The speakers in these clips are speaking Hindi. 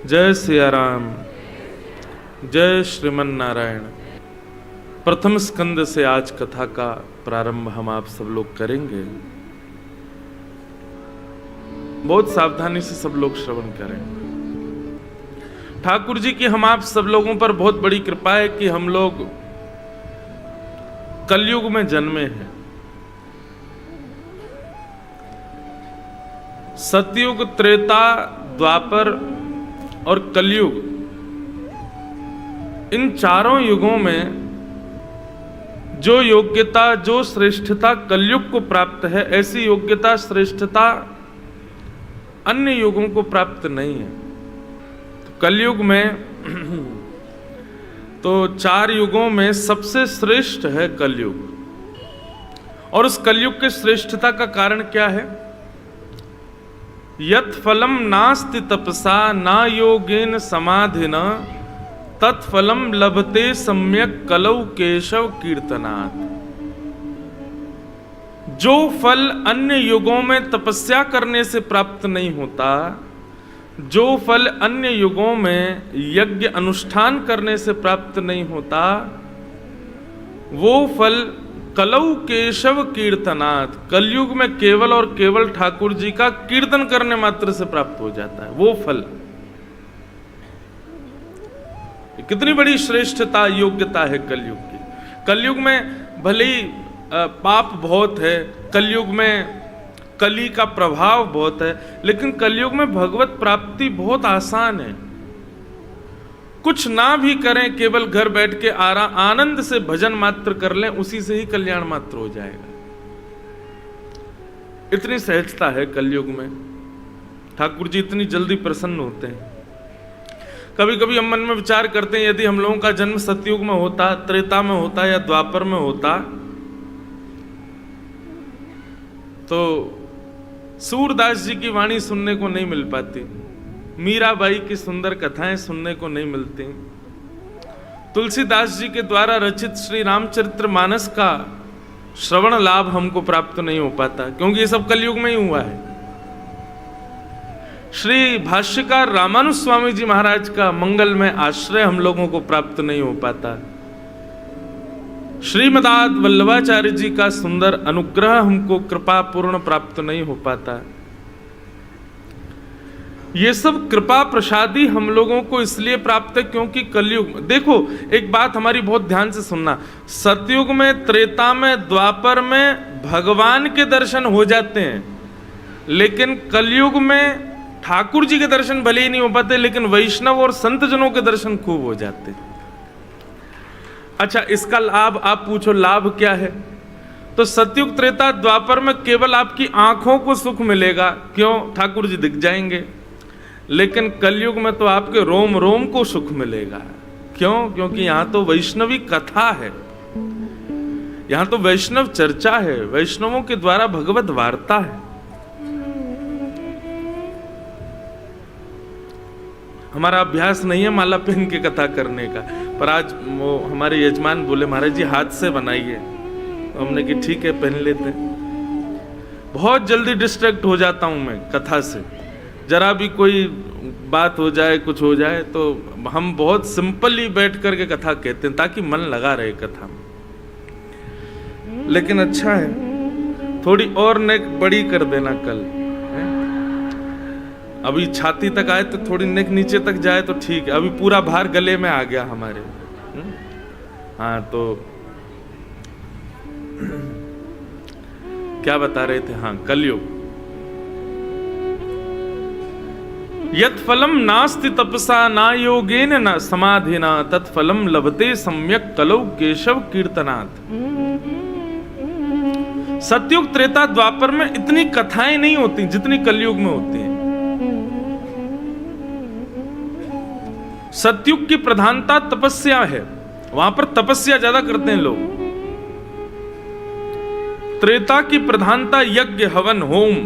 जय सिया राम, जय श्रीमन नारायण। प्रथम स्कंद से आज कथा का प्रारंभ हम आप सब लोग करेंगे। बहुत सावधानी से सब लोग श्रवण करें। ठाकुर जी की हम आप सब लोगों पर बहुत बड़ी कृपा है कि हम लोग कलयुग में जन्मे हैं। सतयुग, त्रेता, द्वापर और कलयुग, इन चारों युगों में जो योग्यता, जो श्रेष्ठता कलयुग को प्राप्त है, ऐसी योग्यता, श्रेष्ठता अन्य युगों को प्राप्त नहीं है। तो कलयुग में तो चार युगों में सबसे श्रेष्ठ है कलयुग। और उस कलयुग के श्रेष्ठता का कारण क्या है? यत् फलम नास्ति तपसा ना योगेन समाधिना तत्फलम लभते सम्यक कलौ केशव कीर्तनात्। जो फल अन्य युगों में तपस्या करने से प्राप्त नहीं होता, जो फल अन्य युगों में यज्ञ अनुष्ठान करने से प्राप्त नहीं होता, वो फल कलौ केशव कीर्तनात्, कलयुग में केवल और केवल ठाकुर जी का कीर्तन करने मात्र से प्राप्त हो जाता है वो फल। कितनी बड़ी श्रेष्ठता, योग्यता है कलयुग की। कलयुग में भले ही पाप बहुत है, कलयुग में कली का प्रभाव बहुत है, लेकिन कलयुग में भगवत प्राप्ति बहुत आसान है। कुछ ना भी करें, केवल घर बैठ के आनंद से भजन मात्र कर लें, उसी से ही कल्याण मात्र हो जाएगा। इतनी सहजता है कलयुग में। ठाकुर जी इतनी जल्दी प्रसन्न होते हैं। कभी कभी हम मन में विचार करते हैं, यदि हम लोगों का जन्म सतयुग में होता, त्रेता में होता या द्वापर में होता, तो सूरदास जी की वाणी सुनने को नहीं मिल पाती, मीराबाई की सुंदर कथाएं सुनने को नहीं मिलती, तुलसीदास जी के द्वारा रचित श्री रामचरितमानस का श्रवण लाभ हमको प्राप्त नहीं हो पाता, क्योंकि ये सब कलयुग में ही हुआ है। श्री भाष्यकार रामानुज स्वामी जी महाराज का मंगलमय आश्रय हम लोगों को प्राप्त नहीं हो पाता। श्रीमदाद वल्लभाचार्य जी का सुंदर अनुग्रह हमको कृपा पूर्ण प्राप्त नहीं हो पाता। ये सब कृपा प्रसादी हम लोगों को इसलिए प्राप्त है क्योंकि कलयुग में, देखो एक बात हमारी बहुत ध्यान से सुनना, सतयुग में, त्रेता में, द्वापर में भगवान के दर्शन हो जाते हैं, लेकिन कलयुग में ठाकुर जी के दर्शन भले ही नहीं हो पाते, लेकिन वैष्णव और संत जनों के दर्शन खूब हो जाते। अच्छा, इसका लाभ आप पूछो, लाभ क्या है? तो सतयुग, त्रेता, द्वापर में केवल आपकी आंखों को सुख मिलेगा। क्यों? ठाकुर जी दिख जाएंगे। लेकिन कलयुग में तो आपके रोम रोम को सुख मिलेगा। क्यों? क्योंकि यहां तो वैष्णवी कथा है, यहां तो वैष्णव चर्चा है, वैष्णवों के द्वारा भगवत वार्ता है। हमारा अभ्यास नहीं है माला पहन के कथा करने का, पर आज वो हमारे यजमान बोले महाराज जी हाथ से बनाइए, तो हमने कि ठीक है पहन लेते हैं। बहुत जल्दी डिस्ट्रैक्ट हो जाता हूं मैं कथा से, जरा भी कोई बात हो जाए, कुछ हो जाए, तो हम बहुत सिंपली बैठ करके कथा कहते हैं ताकि मन लगा रहे कथा में। लेकिन अच्छा है, थोड़ी और नेक बड़ी कर देना कल है? अभी छाती तक आए तो थोड़ी नेक नीचे तक जाए तो ठीक है, अभी पूरा भार गले में आ गया हमारे। हाँ, तो क्या बता रहे थे? हाँ, कलयुग। यत् फलम नास्ति तपसा ना योगेन न समाधिना तत्फलम लभते सम्यक कलौ केशव कीर्तनात्। सतयुग, त्रेता, द्वापर में इतनी कथाएं नहीं होती जितनी कलयुग में होती हैं। सतयुग की प्रधानता तपस्या है, वहां पर तपस्या ज्यादा करते हैं लोग। त्रेता की प्रधानता यज्ञ, हवन, होम।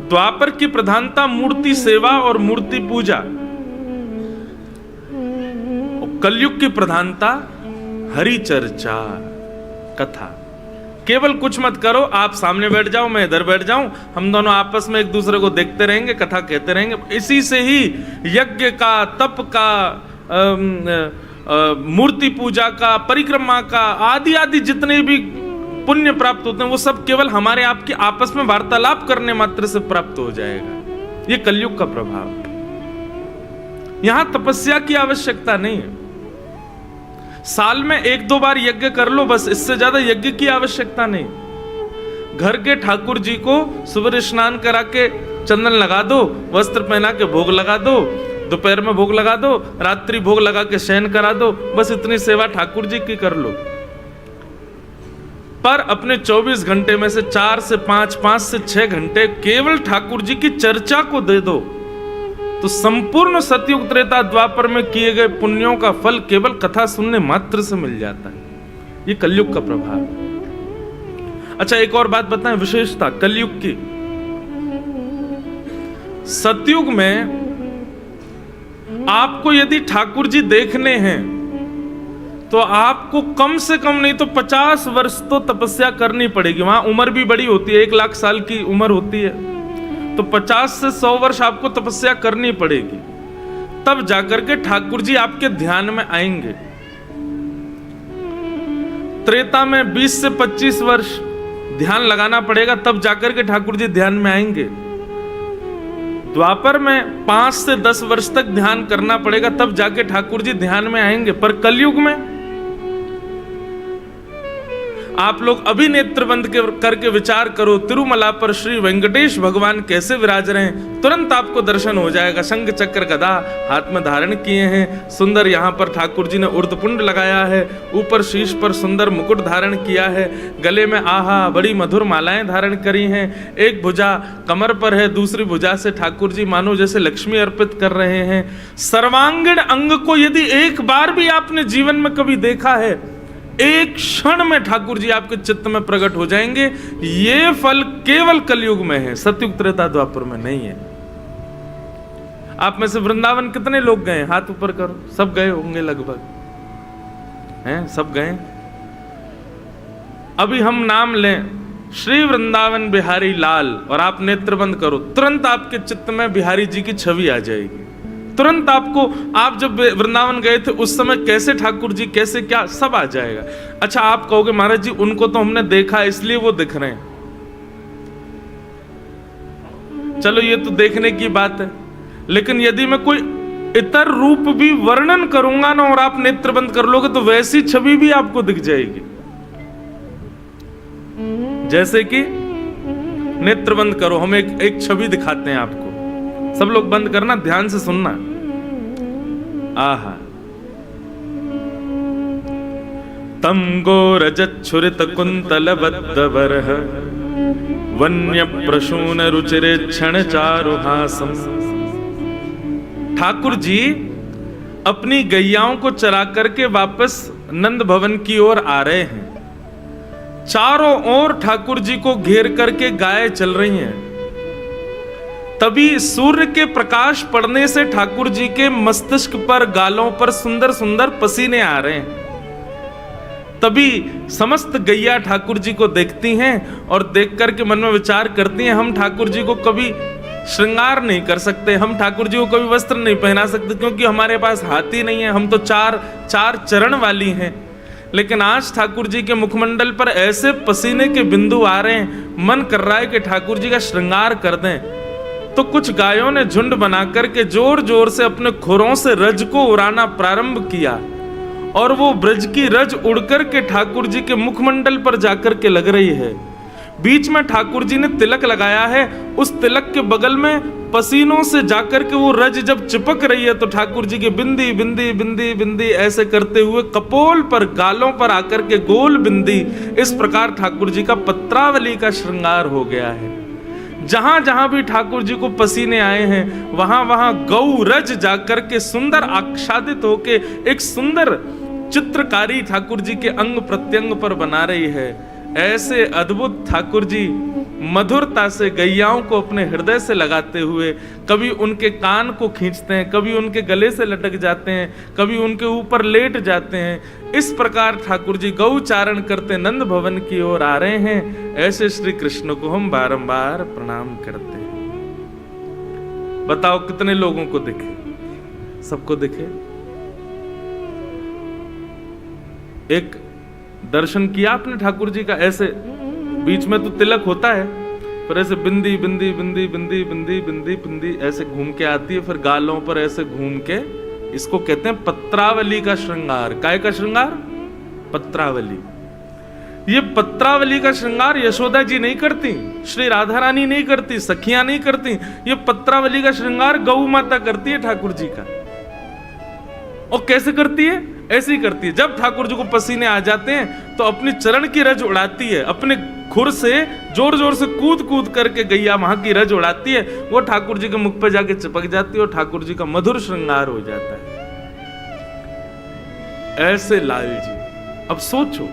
द्वापर की प्रधानता मूर्ति सेवा और मूर्ति पूजा। और कलयुग की प्रधानता हरि चर्चा, कथा, केवल कुछ मत करो, आप सामने बैठ जाओ, मैं इधर बैठ जाऊं, हम दोनों आपस में एक दूसरे को देखते रहेंगे, कथा कहते रहेंगे। इसी से ही यज्ञ का, तप का, मूर्ति पूजा का, परिक्रमा का, आदि आदि जितने भी पुण्य प्राप्त होते हैं वो सब केवल हमारे आपके आपस में वार्तालाप करने मात्र से प्राप्त हो जाएगा। ये कलयुग का प्रभाव। यहां तपस्या की आवश्यकता नहीं है। साल में 1-2 बार यज्ञ कर लो बस, इससे ज्यादा यज्ञ की आवश्यकता नहीं। घर के ठाकुर जी को सुबह स्नान करा के चंदन लगा दो, वस्त्र पहना के भोग लगा दो, दोपहर में भोग लगा दो, रात्रि भोग लगा के शयन करा दो, बस इतनी सेवा ठाकुर जी की कर लो। पर अपने 24 घंटे में से 4 से 5, 5 से 6 घंटे केवल ठाकुर जी की चर्चा को दे दो, तो संपूर्ण सतयुग त्रेता द्वापर में किए गए पुण्यों का फल केवल कथा सुनने मात्र से मिल जाता है। ये कलयुग का प्रभाव। अच्छा, एक और बात बताएं, विशेषता कलयुग की। सतयुग में आपको यदि ठाकुर जी देखने हैं तो आपको कम से कम नहीं तो 50 वर्ष तो तपस्या करनी पड़ेगी। वहां उम्र भी बड़ी होती है, 1 लाख साल की उम्र होती है, तो 50 से 100 वर्ष आपको तपस्या करनी पड़ेगी, तब जाकर के ठाकुर जी आपके ध्यान में आएंगे। त्रेता में 20 से 25 वर्ष ध्यान लगाना पड़ेगा, तब जाकर के ठाकुर जी ध्यान में आएंगे। द्वापर में 5 से 10 वर्ष तक ध्यान करना पड़ेगा, तब जाके ठाकुर जी ध्यान में आएंगे। पर कलयुग में आप लोग अभी नेत्र बंद करके विचार करो, तिरुमला पर श्री वेंकटेश भगवान कैसे विराज रहे हैं, तुरंत आपको दर्शन हो जाएगा। शंख चक्र गदा हाथ में धारण किए हैं, सुंदर यहाँ पर ठाकुर जी ने उर्धपुंड लगाया है, ऊपर शीश पर सुंदर मुकुट धारण किया है, गले में आहा बड़ी मधुर मालाएं धारण करी हैं, एक भुजा कमर पर है, दूसरी भुजा से ठाकुर जी मानो जैसे लक्ष्मी अर्पित कर रहे हैं। सर्वांगीण अंग को यदि एक बार भी आपने जीवन में कभी देखा है, एक क्षण में ठाकुर जी आपके चित्त में प्रकट हो जाएंगे। ये फल केवल कलयुग में है, सतयुग त्रेता द्वापर में नहीं है। आप में से वृंदावन कितने लोग गए? हाथ ऊपर करो। सब गए होंगे लगभग, हैं? सब गए। अभी हम नाम लें श्री वृंदावन बिहारी लाल और आप नेत्र बंद करो, तुरंत आपके चित्त में बिहारी जी की छवि आ जाएगी। तुरंत आपको, आप जब वृंदावन गए थे उस समय कैसे ठाकुर जी, कैसे क्या, सब आ जाएगा। अच्छा, आप कहोगे महाराज जी उनको तो हमने देखा इसलिए वो दिख रहे हैं। चलो ये तो देखने की बात है, लेकिन यदि मैं कोई इतर रूप भी वर्णन करूंगा ना और आप नेत्र बंद कर लोगे तो वैसी छवि भी आपको दिख जाएगी। जैसे कि नेत्र बंद करो, हम एक छवि दिखाते हैं आपको। सब लोग बंद करना, ध्यान से सुनना। आहा, तम गोरजच्छुरित कुंतल बद्धवरः वन्य प्रसून रुचिरे क्षण चारुहासम। ठाकुर जी अपनी गैयाओं को चरा करके वापस नंद भवन की ओर आ रहे हैं। चारों ओर ठाकुर जी को घेर करके गायें चल रही हैं। तभी सूर्य के प्रकाश पड़ने से ठाकुर जी के मस्तिष्क पर, गालों पर सुंदर सुंदर पसीने आ रहे हैं। तभी समस्त गैया ठाकुर जी को देखती हैं और देख करके मन में विचार करती हैं, हम ठाकुर जी को कभी श्रृंगार नहीं कर सकते, हम ठाकुर जी को कभी वस्त्र नहीं पहना सकते, क्योंकि हमारे पास हाथी नहीं है, हम तो चार चरण वाली हैं। लेकिन आज ठाकुर जी के मुखमंडल पर ऐसे पसीने के बिंदु आ रहे हैं, मन कर रहा है कि ठाकुर जी का श्रृंगार कर दें। तो कुछ गायों ने झुंड बनाकर के जोर जोर से अपने खुरों से रज को उड़ाना प्रारंभ किया और वो ब्रज की रज उड़कर के ठाकुर जी के मुखमंडल पर जाकर के लग रही है। बीच में ठाकुर जी ने तिलक लगाया है, उस तिलक के बगल में पसीनों से जाकर के वो रज जब चिपक रही है तो ठाकुर जी की बिंदी बिंदी बिंदी बिंदी ऐसे करते हुए कपोल पर, गालों पर आकर के गोल बिंदी, इस प्रकार ठाकुर जी का पत्रावली का श्रृंगार हो गया है। जहां जहां भी ठाकुर जी को पसीने आए हैं वहां वहां गौ रज जाकर के सुंदर आच्छादित होके एक सुंदर चित्रकारी ठाकुर जी के अंग प्रत्यंग पर बना रही है। ऐसे अद्भुत ठाकुर जी मधुरता से गैयाओं को अपने हृदय से लगाते हुए कभी उनके कान को खींचते हैं, कभी उनके गले से लटक जाते हैं, कभी उनके ऊपर लेट जाते हैं। इस प्रकार ठाकुर जी गौचारण करते नंद भवन की ओर आ रहे हैं। ऐसे श्री कृष्ण को हम बारंबार प्रणाम करते हैं। बताओ कितने लोगों को दिखे? सबको दिखे? एक दर्शन किया आपने ठाकुर जी का? ऐसे बीच में तो तिलक होता है, पर ऐसे बिंदी बिंदी बिंदी बिंदी बिंदी बिंदी बिंदी ऐसे घूम के आती है, फिर गालों पर ऐसे घूम के, इसको कहते हैं पत्रावली का श्रृंगार। काय का श्रृंगार? पत्रावली। ये पत्रावली का श्रृंगार यशोदा जी नहीं करती, श्री राधा रानी नहीं करती, सखियां नहीं करती। ये पत्रावली का श्रृंगार गौ माता करती है ठाकुर जी का। और कैसे करती है? ऐसे ही करती है। जब ठाकुर जी को पसीने आ जाते हैं तो अपनी चरण की रज उड़ाती है, अपने खुर से जोर जोर से कूद कूद करके गैया वहां की रज उड़ाती है, वो ठाकुर जी के मुख पर जाके चिपक जाती है और ठाकुर जी का मधुर श्रृंगार हो जाता है। ऐसे लाल जी। अब सोचो,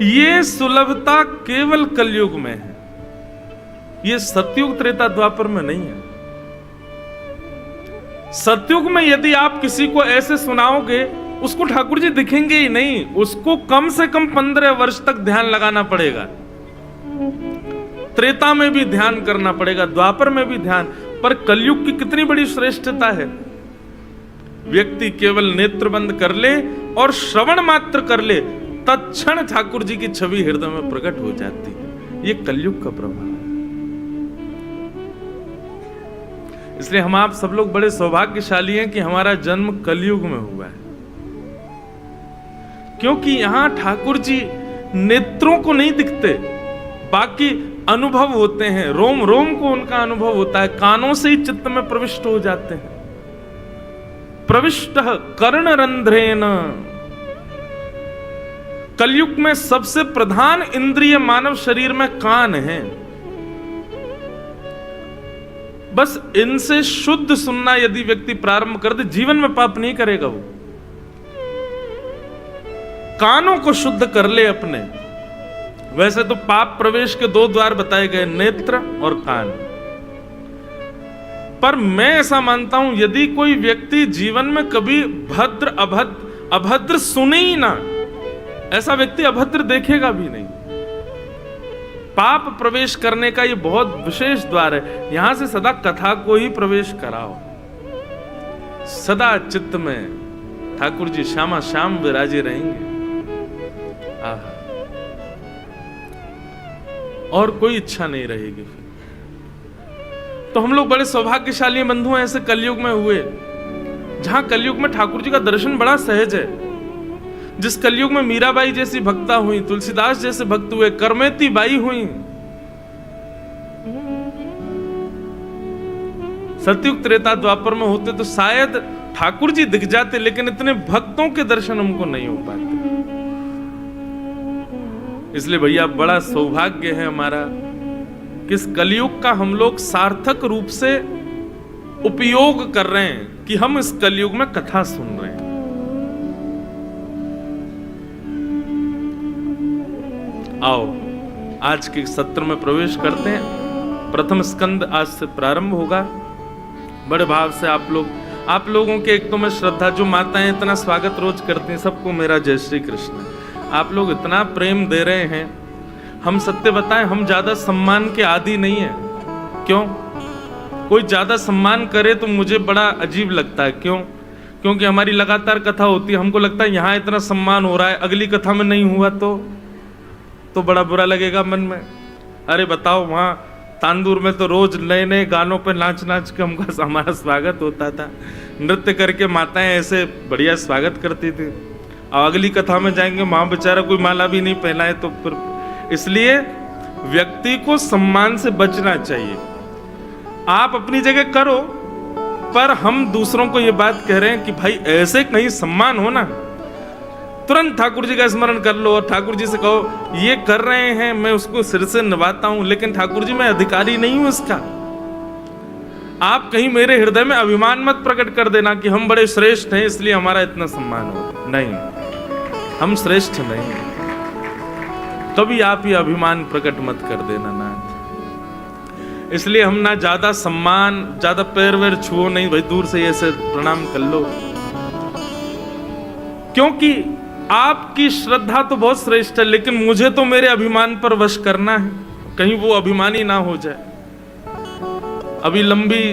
ये सुलभता केवल कलयुग में है, ये सतयुग त्रेता द्वापर में नहीं है। सतयुग में यदि आप किसी को ऐसे सुनाओगे, उसको ठाकुर जी दिखेंगे ही नहीं, उसको कम से कम 15 वर्ष तक ध्यान लगाना पड़ेगा। त्रेता में भी ध्यान करना पड़ेगा, द्वापर में भी ध्यान। पर कलयुग की कितनी बड़ी श्रेष्ठता है, व्यक्ति केवल नेत्र बंद कर ले और श्रवण मात्र कर ले, तत्क्षण ठाकुर जी की छवि हृदय में प्रकट हो जाती है। ये कलयुग का प्रभाव है। इसलिए हम आप सब लोग बड़े सौभाग्यशाली हैं कि हमारा जन्म कलयुग में हुआ है, क्योंकि यहां ठाकुर जी नेत्रों को नहीं दिखते, बाकी अनुभव होते हैं, रोम रोम को उनका अनुभव होता है, कानों से ही चित्त में प्रविष्ट हो जाते हैं। प्रविष्ट कर्ण रंध्रेन। कलयुग में सबसे प्रधान इंद्रिय मानव शरीर में कान है। बस इनसे शुद्ध सुनना यदि व्यक्ति प्रारंभ कर दे, जीवन में पाप नहीं करेगा वो। कानों को शुद्ध कर ले अपने। वैसे तो पाप प्रवेश के 2 द्वार बताए गए, नेत्र और कान। पर मैं ऐसा मानता हूं, यदि कोई व्यक्ति जीवन में कभी भद्र अभद्र सुने ही ना, ऐसा व्यक्ति अभद्र देखेगा भी नहीं। पाप प्रवेश करने का ये बहुत विशेष द्वार है। यहां से सदा कथा को ही प्रवेश कराओ। सदा चित्त में ठाकुर जी श्यामा श्याम विराजे रहेंगे। आहा, और कोई इच्छा नहीं रहेगी फिर। तो हम लोग बड़े सौभाग्यशाली बंधु हैं ऐसे कलयुग में हुए, जहां कलयुग में ठाकुर जी का दर्शन बड़ा सहज है। जिस कलयुग में मीराबाई जैसी भक्ता हुई, तुलसीदास जैसे भक्त हुए, करमेती बाई हुई, सतयुग त्रेता द्वापर में होते तो शायद ठाकुर जी दिख जाते, लेकिन इतने भक्तों के दर्शन हमको नहीं हो पाते। इसलिए भैया बड़ा सौभाग्य है हमारा कि इस कलयुग का हम लोग सार्थक रूप से उपयोग कर रहे हैं, कि हम इस कलयुग में कथा सुन रहे हैं। आओ आज के सत्र में प्रवेश करते हैं। प्रथम स्कंद आज से प्रारंभ होगा। बड़े भाव से आप लोगों के, एक तो मैं श्रद्धा, जो माताएं इतना स्वागत रोज करती हैं, सबको मेरा जय श्री कृष्ण। आप लोग इतना प्रेम दे रहे हैं। हम सत्य बताएं, हम ज्यादा सम्मान के आदी नहीं है। क्यों? कोई ज्यादा सम्मान करे तो मुझे बड़ा अजीब लगता है। क्यों? क्योंकि हमारी लगातार कथा होती है, हमको लगता है यहाँ इतना सम्मान हो रहा है, अगली कथा में नहीं हुआ तो बड़ा बुरा लगेगा मन में। अरे बताओ, वहाँ तांदूर में तो रोज नए नए गानों पे नाच नाच के हमारा स्वागत होता था। नृत्य करके माताएं ऐसे बढ़िया स्वागत करती थी। और अगली कथा में जाएंगे, वहां बेचारा कोई माला भी नहीं पहना है, तो फिर इसलिए व्यक्ति को सम्मान से बचना चाहिए। आप अपनी जगह करो, पर हम दूसरों को ये बात कह रहे हैं कि भाई ऐसे कहीं सम्मान हो ना, तुरंत ठाकुर जी का स्मरण कर लो और ठाकुर जी से कहो ये कर रहे हैं, मैं उसको सिर से निभाता हूं, लेकिन ठाकुर जी मैं अधिकारी नहीं हूं इसका। आप कहीं मेरे हृदय में अभिमान मत प्रकट कर देना कि हम बड़े श्रेष्ठ हैं इसलिए हमारा इतना सम्मान हो। नहीं, हम श्रेष्ठ नहीं। कभी आप ये अभिमान प्रकट मत कर देना नाथ। इसलिए हम ना ज्यादा सम्मान, ज्यादा पैर वैर छुओ नहीं भाई, दूर से ऐसे प्रणाम कर लो, क्योंकि आपकी श्रद्धा तो बहुत श्रेष्ठ है, लेकिन मुझे तो मेरे अभिमान पर वश करना है, कहीं वो अभिमानी ना हो जाए। अभी लंबी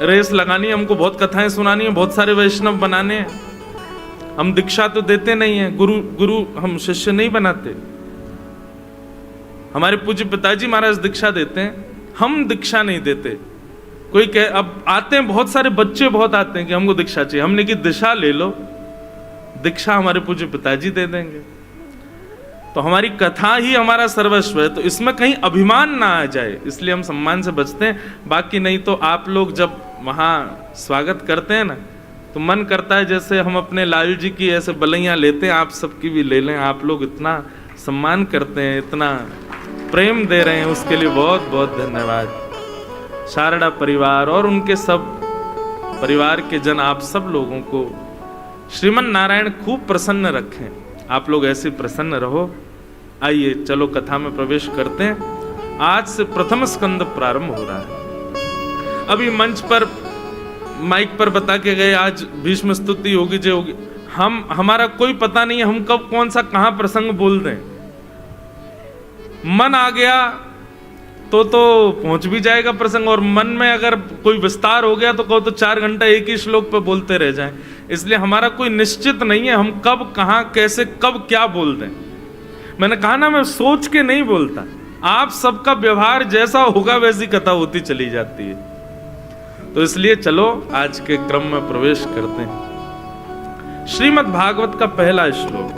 रेस लगानी है हमको, बहुत कथाएं सुनानी है, बहुत सारे वैष्णव बनाने हैं। हम दीक्षा तो देते नहीं है, गुरु हम शिष्य नहीं बनाते। हमारे पूज्य पिताजी महाराज दीक्षा देते हैं, हम दीक्षा नहीं देते। कोई कहे, अब आते हैं बहुत सारे बच्चे बहुत आते हैं कि हमको दीक्षा चाहिए, हमने की दिशा ले लो, दीक्षा हमारे पूज्य पिताजी दे देंगे। तो हमारी कथा ही हमारा सर्वस्व है, तो इसमें कहीं अभिमान ना आ जाए, इसलिए हम सम्मान से बचते हैं। बाकी नहीं तो आप लोग जब वहां स्वागत करते हैं ना, तो मन करता है जैसे हम अपने लाल जी की ऐसे बलैया लेते हैं, आप सबकी भी ले लें। आप लोग इतना सम्मान करते हैं, इतना प्रेम दे रहे हैं, उसके लिए बहुत बहुत धन्यवाद। शारदा परिवार और उनके सब परिवार के जन, आप सब लोगों को श्रीमन नारायण खूब प्रसन्न रखें। आप लोग ऐसे प्रसन्न रहो। आइए चलो कथा में प्रवेश करते हैं। आज से प्रथम स्कंद प्रारंभ हो रहा है। अभी मंच पर माइक पर बता के गए आज भीष्म स्तुति होगी, जय होगी। हमारा कोई पता नहीं है हम कब कौन सा कहां प्रसंग बोल दें। मन आ गया तो पहुंच भी जाएगा प्रसंग, और मन में अगर कोई विस्तार हो गया तो कहो तो 4 घंटा एक ही श्लोक पे बोलते रह जाएं। इसलिए हमारा कोई निश्चित नहीं है हम कब कहां कैसे कब क्या बोल दें। मैंने कहा ना, मैं सोच के नहीं बोलता, आप सबका व्यवहार जैसा होगा वैसी कथा होती चली जाती है। तो इसलिए चलो आज के क्रम में प्रवेश करते हैं। श्रीमद् भागवत का पहला श्लोक,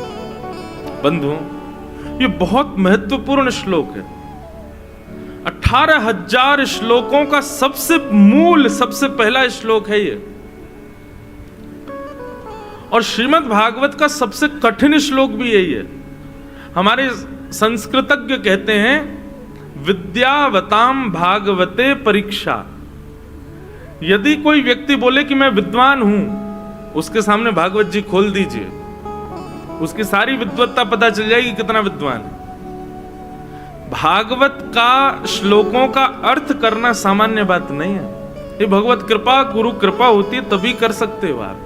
बंधुओं ये बहुत महत्वपूर्ण श्लोक है। 18,000 श्लोकों का सबसे मूल, सबसे पहला श्लोक है ये, और श्रीमद् भागवत का सबसे कठिन श्लोक भी यही है। हमारे संस्कृतज्ञ कहते हैं विद्यावताम भागवते परीक्षा। यदि कोई व्यक्ति बोले कि मैं विद्वान हूं, उसके सामने भागवत जी खोल दीजिए, उसकी सारी विद्वत्ता पता चल जाएगी कितना विद्वान है। भागवत का श्लोकों का अर्थ करना सामान्य बात नहीं है, ये भगवत कृपा, गुरु कृपा होती है तभी कर सकते हो आप।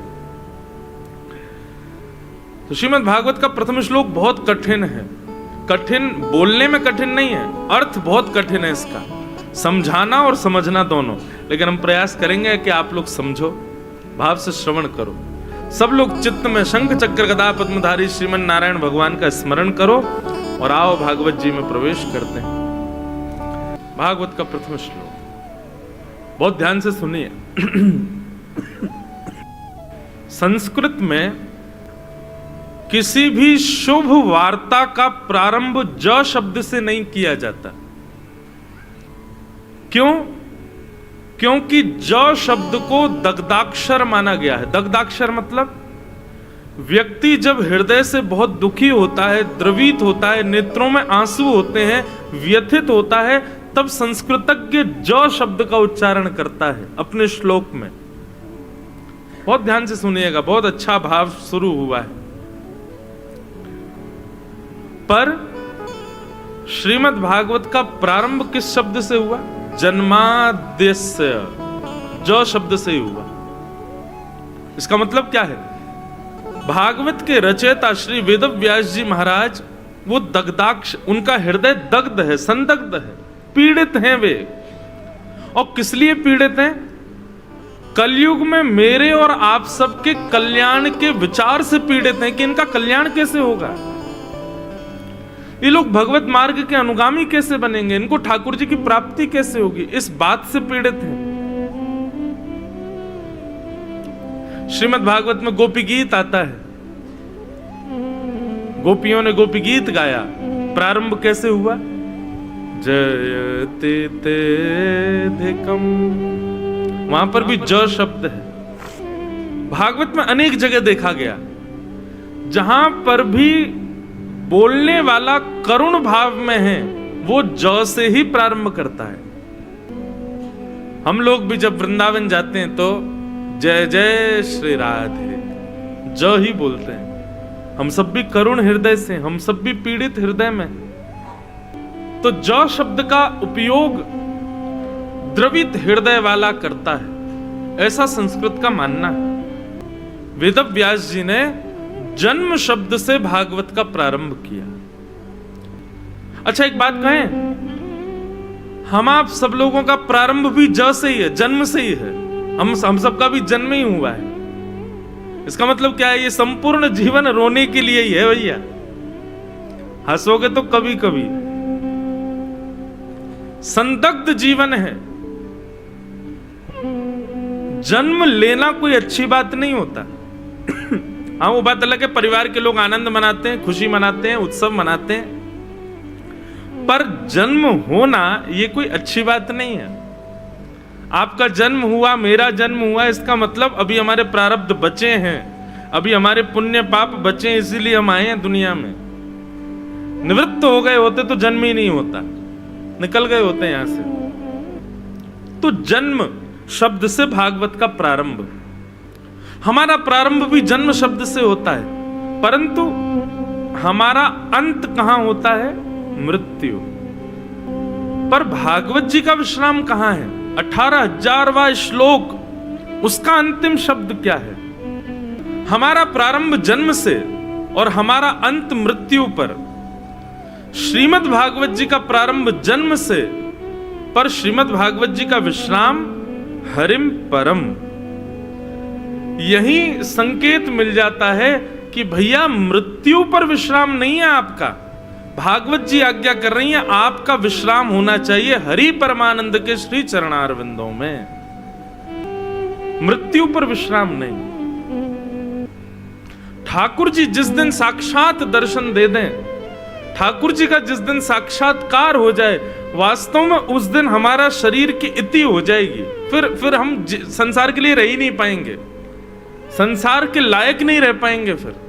तो श्रीमद् भागवत का प्रथम श्लोक बहुत कठिन है। कठिन बोलने में कठिन नहीं है, अर्थ बहुत कठिन है इसका, समझाना और समझना दोनों। लेकिन हम प्रयास करेंगे कि आप लोग समझो, भाव से श्रवण करो। सब लोग चित्त में शंख चक्र गदा पद्मधारी श्रीमन नारायण भगवान का स्मरण करो और आओ भागवत जी में प्रवेश करते हैं। भागवत का प्रथम श्लोक बहुत ध्यान से सुनिए। संस्कृत में किसी भी शुभ वार्ता का प्रारंभ ज शब्द से नहीं किया जाता। क्यों? क्योंकि ज शब्द को दग्धाक्षर माना गया है। दग्धाक्षर मतलब व्यक्ति जब हृदय से बहुत दुखी होता है, द्रवित होता है, नेत्रों में आंसू होते हैं, व्यथित होता है, तब संस्कृतज्ञ ज शब्द का उच्चारण करता है अपने श्लोक में। बहुत ध्यान से सुनिएगा, बहुत अच्छा भाव शुरू हुआ है। पर श्रीमद् भागवत का प्रारंभ किस शब्द से हुआ? जन्माद्यस्य, ज शब्द से ही हुआ। इसका मतलब क्या है? भागवत के रचयिता श्री वेदव्यास जी महाराज, वो दग्धाक्ष, उनका हृदय दग्ध है, संदग्ध है, पीड़ित हैं वे। और किस लिए पीड़ित हैं? कलयुग में मेरे और आप सबके कल्याण के विचार से पीड़ित हैं कि इनका कल्याण कैसे होगा, ये लोग भगवत मार्ग के अनुगामी कैसे बनेंगे, इनको ठाकुर जी की प्राप्ति कैसे होगी, इस बात से पीड़ित हैं। श्रीमद् भागवत में गोपी गीत आता है, गोपियों ने गोपी गीत गाया। प्रारंभ कैसे हुआ? जयते तेधिकम, वहां पर भी ज शब्द है। भागवत में अनेक जगह देखा गया जहां पर भी बोलने वाला करुण भाव में है, वो ज से ही प्रारंभ करता है। हम लोग भी जब वृंदावन जाते हैं तो जय जय श्री राधे ज ही बोलते हैं। हम सब भी करुण हृदय से, हम सब भी पीड़ित हृदय में। तो ज शब्द का उपयोग द्रवित हृदय वाला करता है, ऐसा संस्कृत का मानना है। वेदव्यास जी ने जन्म शब्द से भागवत का प्रारंभ किया। अच्छा एक बात कहें, हम आप सब लोगों का प्रारंभ भी ज से ही है, जन्म से ही है। हम सबका भी जन्म ही हुआ है। इसका मतलब क्या है? ये संपूर्ण जीवन रोने के लिए ही है भैया। हंसोगे तो कभी कभी। संदिग्ध जीवन है। जन्म लेना कोई अच्छी बात नहीं होता। हाँ वो बात अलग है, परिवार के लोग आनंद मनाते हैं, खुशी मनाते हैं, उत्सव मनाते हैं, पर जन्म होना ये कोई अच्छी बात नहीं है। आपका जन्म हुआ, मेरा जन्म हुआ, इसका मतलब अभी हमारे प्रारब्ध बचे हैं, अभी हमारे पुण्य पाप बचे हैं, इसीलिए हम आए हैं दुनिया में। निवृत्त हो गए होते तो जन्म ही नहीं होता, निकल गए होते यहां से। तो जन्म शब्द से भागवत का प्रारंभ। हमारा प्रारंभ भी जन्म शब्द से होता है, परंतु हमारा अंत कहां होता है? मृत्यु। पर भागवत जी का विश्राम कहां है? 18,000वां श्लोक, उसका अंतिम शब्द क्या है? हमारा प्रारंभ जन्म से और हमारा अंत मृत्यु पर। श्रीमद् भागवत जी का प्रारंभ जन्म से, पर श्रीमद् भागवत जी का विश्राम हरिम परम। यही संकेत मिल जाता है कि भैया मृत्यु पर विश्राम नहीं है आपका। भागवत जी आज्ञा कर रही है आपका विश्राम होना चाहिए हरि परमानंद के श्री चरणारविंदों में, मृत्यु पर विश्राम नहीं। ठाकुर जी जिस दिन साक्षात दर्शन दे दें, ठाकुर जी का जिस दिन साक्षात्कार हो जाए, वास्तव में उस दिन हमारा शरीर की इति हो जाएगी। फिर हम संसार के लिए रह ही नहीं पाएंगे, संसार के लायक नहीं रह पाएंगे। फिर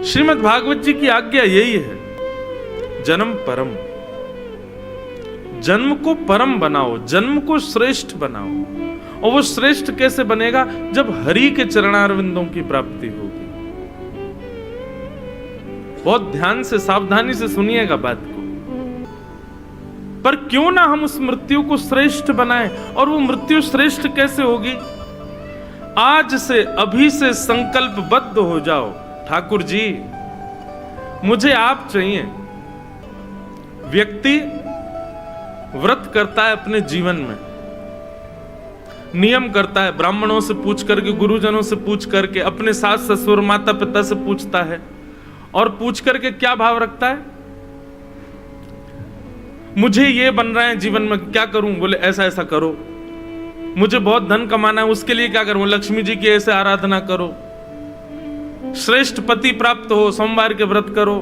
श्रीमद् भागवत जी की आज्ञा यही है, जन्म परम। जन्म को परम बनाओ, जन्म को श्रेष्ठ बनाओ। और वो श्रेष्ठ कैसे बनेगा? जब हरि के चरणारविंदों की प्राप्ति होगी। बहुत ध्यान से, सावधानी से सुनिएगा बात को। पर क्यों ना हम उस मृत्यु को श्रेष्ठ बनाएं। और वो मृत्यु श्रेष्ठ कैसे होगी? आज से, अभी से संकल्पबद्ध हो जाओ, ठाकुर जी मुझे आप चाहिए। व्यक्ति व्रत करता है अपने जीवन में, नियम करता है, ब्राह्मणों से पूछ करके, गुरुजनों से पूछ करके, अपने सास ससुर माता पिता से पूछता है, और पूछ करके क्या भाव रखता है? मुझे ये बन रहा है जीवन में, क्या करूं? बोले ऐसा ऐसा करो। मुझे बहुत धन कमाना है, उसके लिए क्या करूं? लक्ष्मी जी की ऐसे आराधना करो। श्रेष्ठ पति प्राप्त हो, सोमवार के व्रत करो।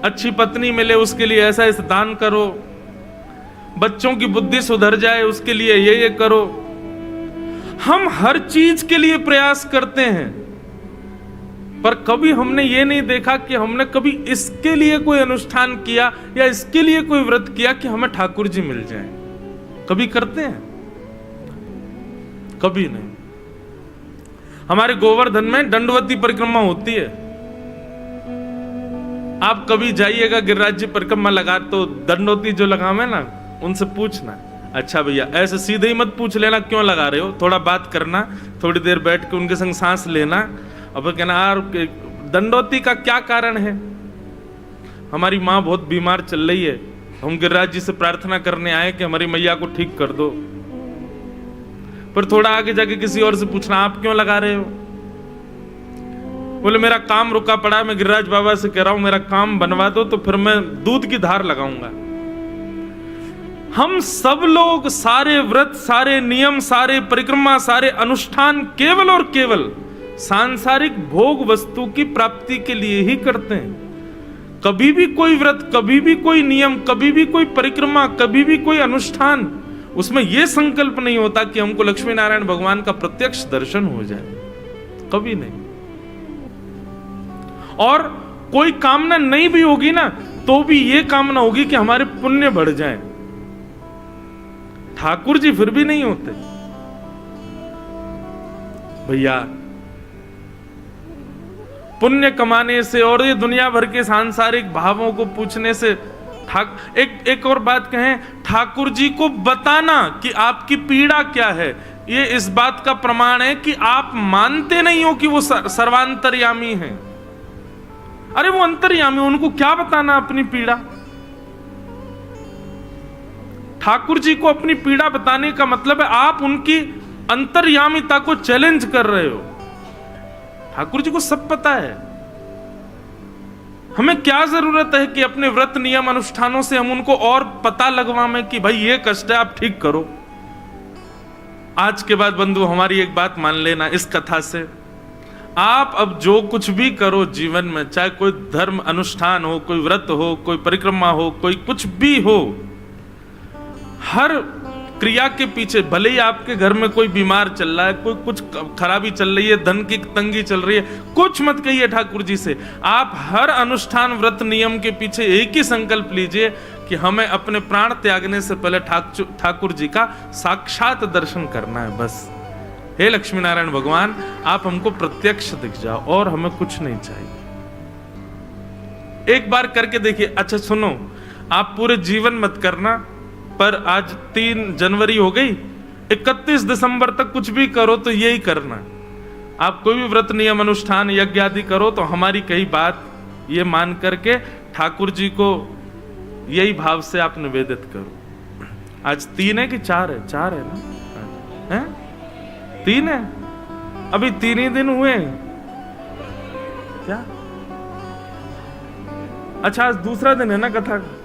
अच्छी पत्नी मिले, उसके लिए ऐसा ऐसा दान करो। बच्चों की बुद्धि सुधर जाए, उसके लिए ये करो। हम हर चीज के लिए प्रयास करते हैं, पर कभी हमने ये नहीं देखा कि हमने कभी इसके लिए कोई अनुष्ठान किया या इसके लिए कोई व्रत किया कि हमें ठाकुर जी मिल जाएं। कभी करते हैं? कभी नहीं। हमारे गोवर्धन में दंडवती परिक्रमा होती है। आप कभी जाइएगा, गिरिराज जी परिक्रमा लगा तो दंडवती जो लगावे ना, उनसे पूछना, अच्छा भैया ऐसे सीधे ही मत पूछ लेना क्यों लगा रहे हो, थोड़ा बात करना, थोड़ी देर बैठ के उनके संग सांस लेना, अब कहना यार दंडवती का क्या कारण है? हमारी माँ बहुत बीमार चल रही है, हम गिरिराज जी से प्रार्थना करने आए कि हमारी मैया को ठीक कर दो। फिर थोड़ा आगे जाके किसी और से पूछना, आप क्यों लगा रहे हो? बोले मेरा काम रुका पड़ा, मैं गिरिराज बाबा से कह रहा हूं मेरा काम बनवा दो, तो फिर मैं दूध की धार लगाऊंगा। हम सब लोग सारे व्रत, सारे नियम, सारे परिक्रमा, सारे अनुष्ठान केवल और केवल सांसारिक भोग वस्तु की प्राप्ति के लिए ही करते हैं। कभी भी कोई व्रत, कभी भी कोई नियम, कभी भी कोई परिक्रमा, कभी भी कोई अनुष्ठान, उसमें यह संकल्प नहीं होता कि हमको लक्ष्मी नारायण भगवान का प्रत्यक्ष दर्शन हो जाए, कभी नहीं। और कोई कामना नहीं भी होगी ना, तो भी यह कामना होगी कि हमारे पुण्य बढ़ जाएं। ठाकुर जी फिर भी नहीं होते भैया। पुण्य कमाने से और ये दुनिया भर के सांसारिक भावों को पूछने से एक और बात कहें, ठाकुर जी को बताना कि आपकी पीड़ा क्या है, ये इस बात का प्रमाण है कि आप मानते नहीं हो कि वो सर्वांतर्यामी हैं। अरे वो अंतर्यामी, उनको क्या बताना अपनी पीड़ा। ठाकुर जी को अपनी पीड़ा बताने का मतलब है आप उनकी अंतर्यामिता को चैलेंज कर रहे हो। ठाकुर जी को सब पता है। हमें क्या जरूरत है कि अपने व्रत नियम अनुष्ठानों से हम उनको और पता लगवाएं कि भाई ये कष्ट है, आप ठीक करो। आज के बाद बंधु हमारी एक बात मान लेना, इस कथा से आप अब जो कुछ भी करो जीवन में, चाहे कोई धर्म अनुष्ठान हो, कोई व्रत हो, कोई परिक्रमा हो, कोई कुछ भी हो, हर क्रिया के पीछे, भले ही आपके घर में कोई बीमार चल रहा है, कोई कुछ खराबी चल रही है, धन की तंगी चल रही है, कुछ मत कहिए ठाकुर जी से। आप हर अनुष्ठान व्रत नियम के पीछे एक ही संकल्प लीजिए कि हमें अपने प्राण त्यागने से पहले ठाकुर जी का साक्षात दर्शन करना है। बस हे लक्ष्मी नारायण भगवान, आप हमको प्रत्यक्ष दिख जाओ और हमें कुछ नहीं चाहिए। एक बार करके देखिए। अच्छा सुनो, आप पूरे जीवन मत करना, पर आज 3 जनवरी हो गई, 31 दिसंबर तक कुछ भी करो तो यही करना। आप कोई भी व्रत नियम अनुष्ठान यज्ञ आदि करो तो हमारी कई बात ये मान करके ठाकुर जी को यही भाव से आप निवेदित करो। आज 3 है कि 4 है? 4 है ना? है 3 है, अभी 3 ही दिन हुए क्या? अच्छा आज दूसरा दिन है ना कथा का।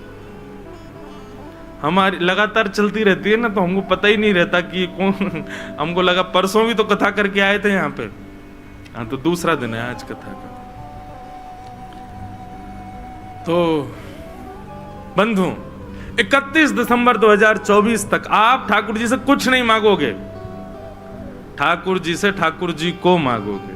हमारी लगातार चलती रहती है ना, तो हमको पता ही नहीं रहता कि कौन। हमको लगा परसों भी तो कथा करके आए थे यहाँ पे। हाँ तो दूसरा दिन है आज कथा का। तो बंधु 31 दिसंबर 2024 तक आप ठाकुर जी से कुछ नहीं मांगोगे, ठाकुर जी से ठाकुर जी को मांगोगे।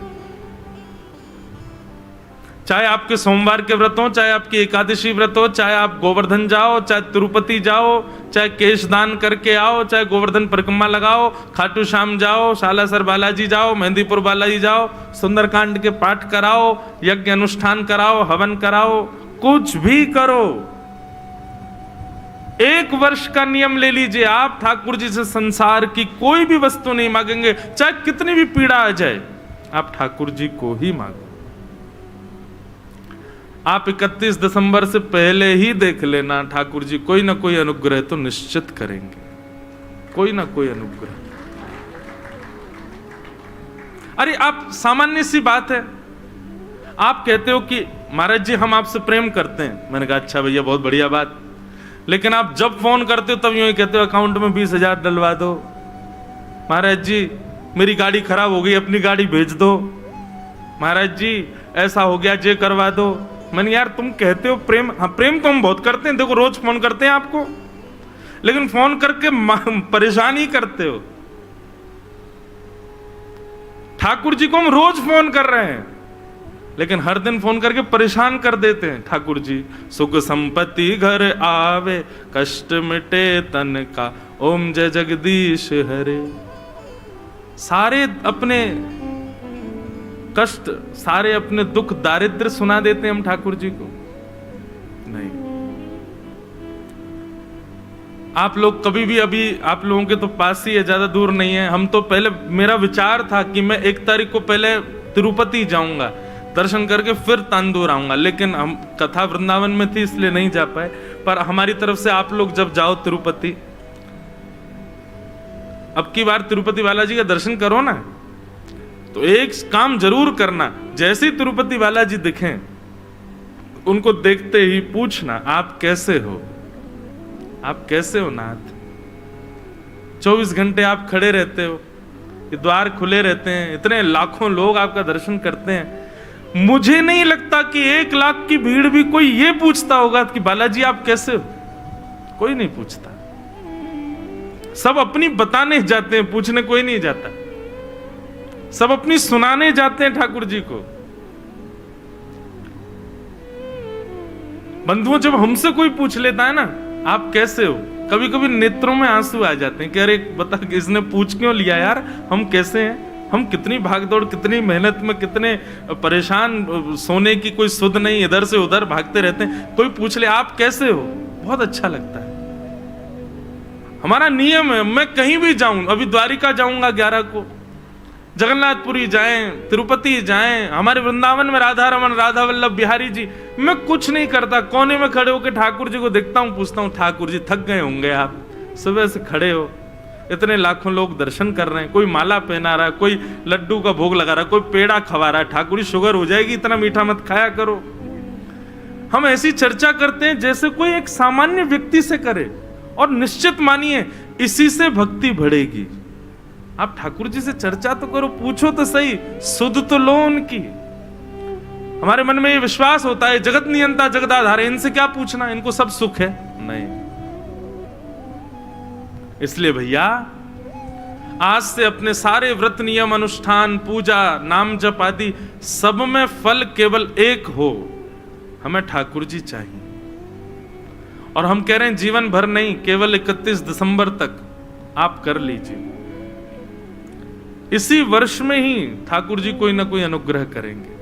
चाहे आपके सोमवार के व्रत हो, चाहे आपकी एकादशी व्रत हो, चाहे आप गोवर्धन जाओ, चाहे तिरुपति जाओ, चाहे केश दान करके आओ, चाहे गोवर्धन परिक्रमा लगाओ, खाटू श्याम जाओ, सालासर बालाजी जाओ, मेहंदीपुर बालाजी जाओ, सुंदरकांड के पाठ कराओ, यज्ञ अनुष्ठान कराओ, हवन कराओ, कुछ भी करो। 1 वर्ष का नियम ले लीजिए, आप ठाकुर जी से संसार की कोई भी वस्तु नहीं मांगेंगे, चाहे कितनी भी पीड़ा आ जाए, आप ठाकुर जी को ही मांगो। आप 31 दिसंबर से पहले ही देख लेना, ठाकुर जी कोई ना कोई अनुग्रह तो निश्चित करेंगे, कोई ना कोई अनुग्रह। अरे आप सामान्य सी बात है, आप कहते हो कि महाराज जी हम आपसे प्रेम करते हैं। मैंने कहा अच्छा भैया बहुत बढ़िया बात, लेकिन आप जब फोन करते हो तब यूं ही कहते हो अकाउंट में 20,000 डलवा दो, महाराज जी मेरी गाड़ी खराब हो गई अपनी गाड़ी भेज दो, महाराज जी ऐसा हो गया जे करवा दो। मैंने यार तुम कहते हो प्रेम, हाँ प्रेम तो हम बहुत करते हैं, देखो रोज फोन करते हैं आपको, लेकिन फोन करके परेशान ही करते हो। ठाकुर जी को हम रोज फोन कर रहे हैं, लेकिन हर दिन फोन करके परेशान कर देते हैं। ठाकुर जी सुख संपत्ति घर आवे, कष्ट मिटे तन का, ओम जय जगदीश हरे। सारे अपने कष्ट, सारे अपने दुख दारिद्र सुना देते हैं हम ठाकुर जी को? नहीं। आप लोग कभी भी, अभी आप लोगों के तो पास ही है, ज्यादा दूर नहीं है। हम तो पहले, मेरा विचार था कि मैं 1 तारीख को पहले तिरुपति जाऊंगा, दर्शन करके फिर तांदूर आऊंगा, लेकिन हम कथा वृंदावन में थी इसलिए नहीं जा पाए। पर हमारी तरफ से आप लोग जब जाओ तिरुपति, अब की बार तिरुपति बालाजी का दर्शन करो ना, तो एक काम जरूर करना, जैसे ही तिरुपति बालाजी दिखें उनको देखते ही पूछना आप कैसे हो, आप कैसे हो नाथ। 24 घंटे आप खड़े रहते हो, ये द्वार खुले रहते हैं, इतने लाखों लोग आपका दर्शन करते हैं। मुझे नहीं लगता कि 1 लाख की भीड़ भी कोई ये पूछता होगा कि बालाजी आप कैसे हो, कोई नहीं पूछता। सब अपनी बताने जाते हैं, पूछने कोई नहीं जाता। सब अपनी सुनाने जाते हैं ठाकुर जी को। बंधुओं, जब हमसे कोई पूछ लेता है ना आप कैसे हो, कभी कभी नेत्रों में आंसू आ जाते हैं कि अरे बता इसने पूछ क्यों लिया यार, हम कैसे हैं, हम कितनी भागदौड़, कितनी मेहनत में, कितने परेशान, सोने की कोई सुध नहीं, इधर से उधर भागते रहते हैं, कोई पूछ ले आप कैसे हो, बहुत अच्छा लगता है। हमारा नियम है, मैं कहीं भी जाऊं, अभी द्वारिका जाऊंगा 11 को, जगन्नाथपुरी जाएं, तिरुपति जाएं, हमारे वृंदावन में राधा रमन, राधा वल्लभ बिहारी जी, मैं कुछ नहीं करता, कोने में खड़े होकर ठाकुर जी को देखता हूं, पूछता हूं ठाकुर जी थक गए होंगे आप, सुबह से खड़े हो, इतने लाखों लोग दर्शन कर रहे हैं, कोई माला पहना रहा है, कोई लड्डू का भोग लगा रहा है, कोई पेड़ा खवा रहा है, ठाकुर जी शुगर हो जाएगी, इतना मीठा मत खाया करो। हम ऐसी चर्चा करते हैं जैसे कोई एक सामान्य व्यक्ति से करे, और निश्चित मानिए इसी से भक्ति बढ़ेगी। आप ठाकुर जी से चर्चा तो करो, पूछो तो सही, सुध तो लो उनकी। हमारे मन में ये विश्वास होता है जगत नियंता जगदाधार, इनसे क्या पूछना, इनको सब सुख है, नहीं। इसलिए भैया आज से अपने सारे व्रत नियम अनुष्ठान पूजा नाम जप आदि सब में फल केवल एक हो, हमें ठाकुर जी चाहिए। और हम कह रहे हैं जीवन भर नहीं, केवल 31 दिसंबर तक आप कर लीजिए। इसी वर्ष में ही ठाकुर जी कोई ना कोई अनुग्रह करेंगे।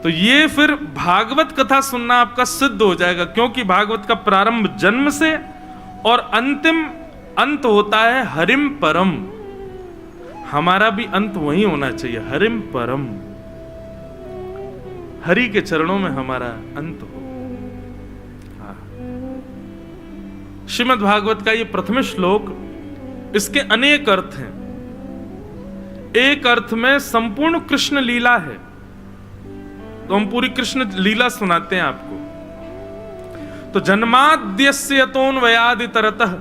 तो ये फिर भागवत कथा सुनना आपका सिद्ध हो जाएगा, क्योंकि भागवत का प्रारंभ जन्म से और अंतिम अंत होता है हरिम परम। हमारा भी अंत वही होना चाहिए, हरिम परम, हरि के चरणों में हमारा अंत हो। श्रीमद् भागवत का ये प्रथम श्लोक, इसके अनेक अर्थ हैं। एक अर्थ में संपूर्ण कृष्ण लीला है, तो हम पूरी कृष्ण लीला सुनाते हैं आपको। तो जन्माद्यस्य यतोऽन्वयादितरतः,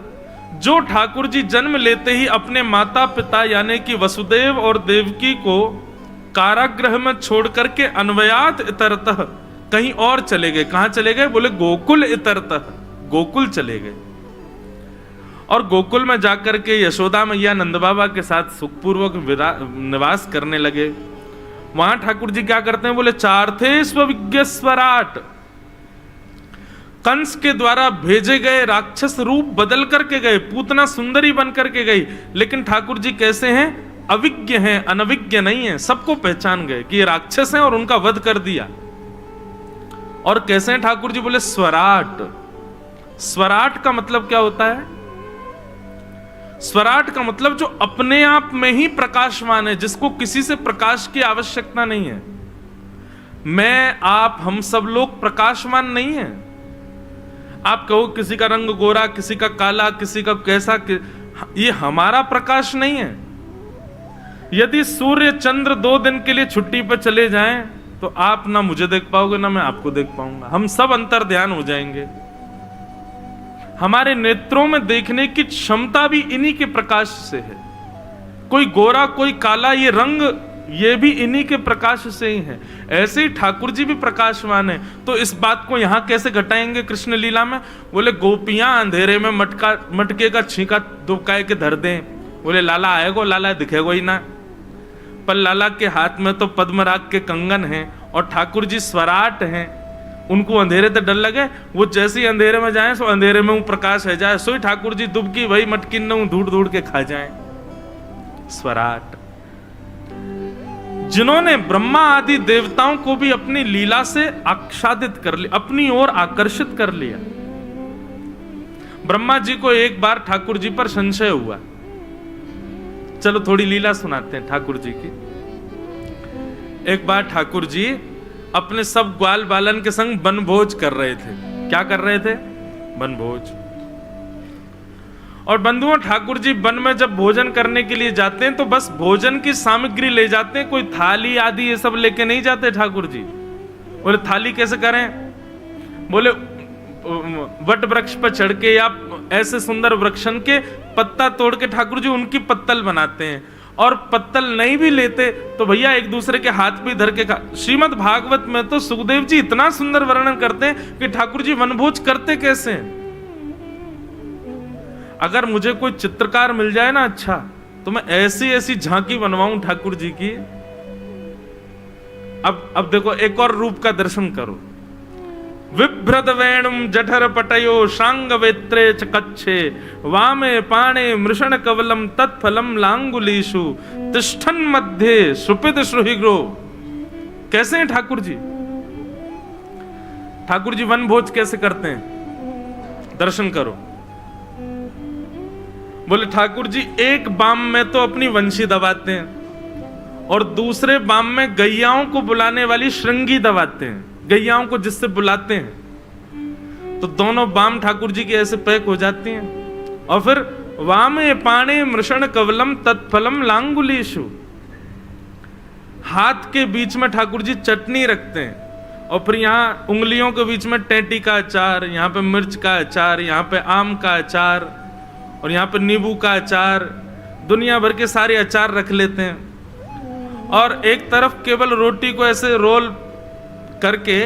जो ठाकुर जी जन्म लेते ही अपने माता पिता यानी कि वसुदेव और देवकी को कारागृह में छोड़ करके अन्वयात इतरतः कहीं और चले गए। कहां चले गए? बोले गोकुल इतरतः, गोकुल चले गए। और गोकुल में जाकर के यशोदा मैया नंद बाबा के साथ सुखपूर्वक निवास करने लगे। वहां ठाकुर जी क्या करते हैं? बोले चार्थे स्वविज्ञ स्वराट, कंस के द्वारा भेजे गए राक्षस रूप बदल करके गए, पूतना सुंदरी बन करके गई, लेकिन ठाकुर जी कैसे हैं? अविज्ञ हैं, अनविज्ञ नहीं है। सबको पहचान गए कि ये राक्षस हैं और उनका वध कर दिया। और कैसे हैं ठाकुर जी? बोले स्वराट। स्वराट का मतलब क्या होता है? स्वराट का मतलब जो अपने आप में ही प्रकाशमान है, जिसको किसी से प्रकाश की आवश्यकता नहीं है। मैं, आप, हम सब लोग प्रकाशमान नहीं है। आप कहो किसी का रंग गोरा, किसी का काला, किसी का कैसा, ये हमारा प्रकाश नहीं है। यदि सूर्य चंद्र 2 दिन के लिए छुट्टी पर चले जाएं तो आप ना मुझे देख पाओगे ना मैं आपको देख पाऊंगा, हम सब अंतर ध्यान हो जाएंगे। हमारे नेत्रों में देखने की क्षमता भी इन्हीं के प्रकाश से है। कोई गोरा कोई काला, ये रंग ये भी इन्हीं के प्रकाश से ही है। ऐसे ही ठाकुर जी भी प्रकाशवान है। तो इस बात को यहां कैसे घटाएंगे कृष्ण लीला में? बोले गोपियां अंधेरे में मटके का छींका दुबकाए के धर दें, बोले लाला आएगो, लाला दिखेगो ही ना। पर लाला के हाथ में तो पद्मराग के कंगन हैं और ठाकुर जी स्वराट हैं, उनको अंधेरे से डर लगे। वो जैसे ही अंधेरे में जाए सो अंधेरे में वो प्रकाश है जाए, सोई ठाकुर जी दुबकी वही मटकी न धूड़ धूड़ के खा जाए। स्वराट जिन्होंने ब्रह्मा आदि देवताओं को भी अपनी लीला से आच्छादित कर लिया, अपनी ओर आकर्षित कर लिया। ब्रह्मा जी को एक बार ठाकुर जी पर संशय हुआ। चलो थोड़ी लीला सुनाते हैं ठाकुर जी की। एक बार ठाकुर जी अपने सब ग्वाल बालन के संग बनभोज कर रहे थे। क्या कर रहे थे? बनभोज। और बंधुओं, ठाकुर जी वन में जब भोजन करने के लिए जाते हैं तो बस भोजन की सामग्री ले जाते हैं, कोई थाली आदि ये सब लेके नहीं जाते ठाकुर जी। बोले थाली कैसे करें? बोले वट वृक्ष पर चढ़ के या ऐसे सुंदर वृक्षन के पत्ता तोड़ के ठाकुर जी उनकी पत्तल बनाते हैं। और पत्तल नहीं भी लेते तो भैया एक दूसरे के हाथ भी धर के खा। श्रीमद् भागवत में तो सुखदेव जी इतना सुंदर वर्णन करते हैं कि ठाकुर जी वनभोज करते कैसे हैं। अगर मुझे कोई चित्रकार मिल जाए ना अच्छा, तो मैं ऐसी ऐसी झांकी बनवाऊं ठाकुर जी की। अब देखो एक और रूप का दर्शन करो। विभ्रत वेणुम जठर पटयो शांग वेत्रे च कच्छे वामे पाणे मृषण कवलम तत्फलम लांगुलीषु तिष्ठन मध्ये सुपित श्रुहिग्रो। कैसे हैं ठाकुर जी? ठाकुर जी वन भोज कैसे करते हैं, दर्शन करो। बोले ठाकुर जी एक बाम में तो अपनी वंशी दबाते हैं और दूसरे बाम में गैयाओं को बुलाने वाली श्रृंगी दबाते हैं, गैयाओं को जिससे बुलाते हैं। तो दोनों बाम ठाकुर जी के ऐसे पैक हो जाती हैं और फिर वामे पाणे मृषण कवलम तत्फलम लांगुलीशु, हाथ के बीच में ठाकुर जी चटनी रखते हैं और फिर यहाँ उंगलियों के बीच में टेटी का अचार, यहाँ पे मिर्च का अचार, यहाँ पे आम का अचार और यहाँ पे नींबू का अचार, दुनिया भर के सारे अचार रख लेते हैं। और एक तरफ केवल रोटी को ऐसे रोल करके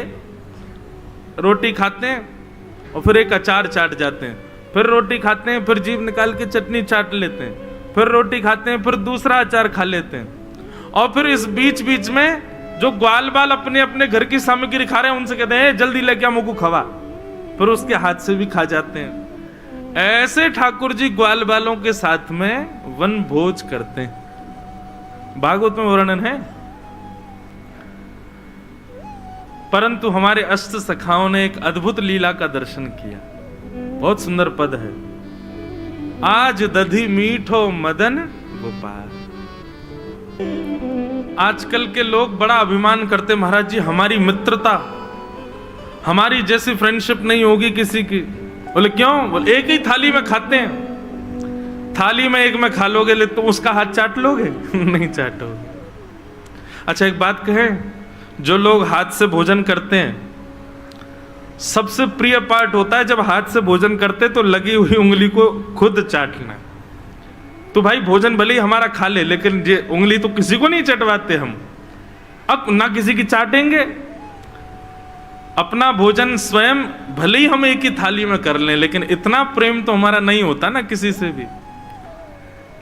रोटी खाते हैं और फिर एक अचार चाट जाते हैं, फिर रोटी खाते हैं, फिर जीभ निकाल के चटनी चाट लेते हैं, फिर रोटी खाते हैं, फिर दूसरा अचार खा लेते हैं। और फिर इस बीच बीच में जो ग्वाल बाल अपने अपने घर की सामग्री खा रहे हैं उनसे कहते हैं जल्दी लेके मुंह को खवा, फिर उसके हाथ से भी खा जाते हैं। ऐसे ठाकुर जी ग्वाल बालों के साथ में वन भोज करते हैं, भागवत में वर्णन है। परंतु हमारे अष्ट सखाओं ने एक अद्भुत लीला का दर्शन किया, बहुत सुंदर पद है। आज दधी मीठो मदन गोपाल। आजकल के लोग बड़ा अभिमान करते महाराज जी हमारी मित्रता, हमारी जैसी फ्रेंडशिप नहीं होगी किसी की। बोले क्यों? बोले एक ही थाली में खाते हैं, थाली में एक में खा लोगे ले तो उसका हाथ चाट लोगे? नहीं चाटोगे। अच्छा एक बात कहें, जो लोग हाथ से भोजन करते हैं सबसे प्रिय पार्ट होता है जब हाथ से भोजन करते तो लगी हुई उंगली को खुद चाटना। तो भाई भोजन भले ही हमारा खा ले लेकिन ये उंगली तो किसी को नहीं चटवाते हम, अब ना किसी की चाटेंगे। अपना भोजन स्वयं भले ही हम एक ही थाली में कर लें लेकिन इतना प्रेम तो हमारा नहीं होता ना किसी से भी।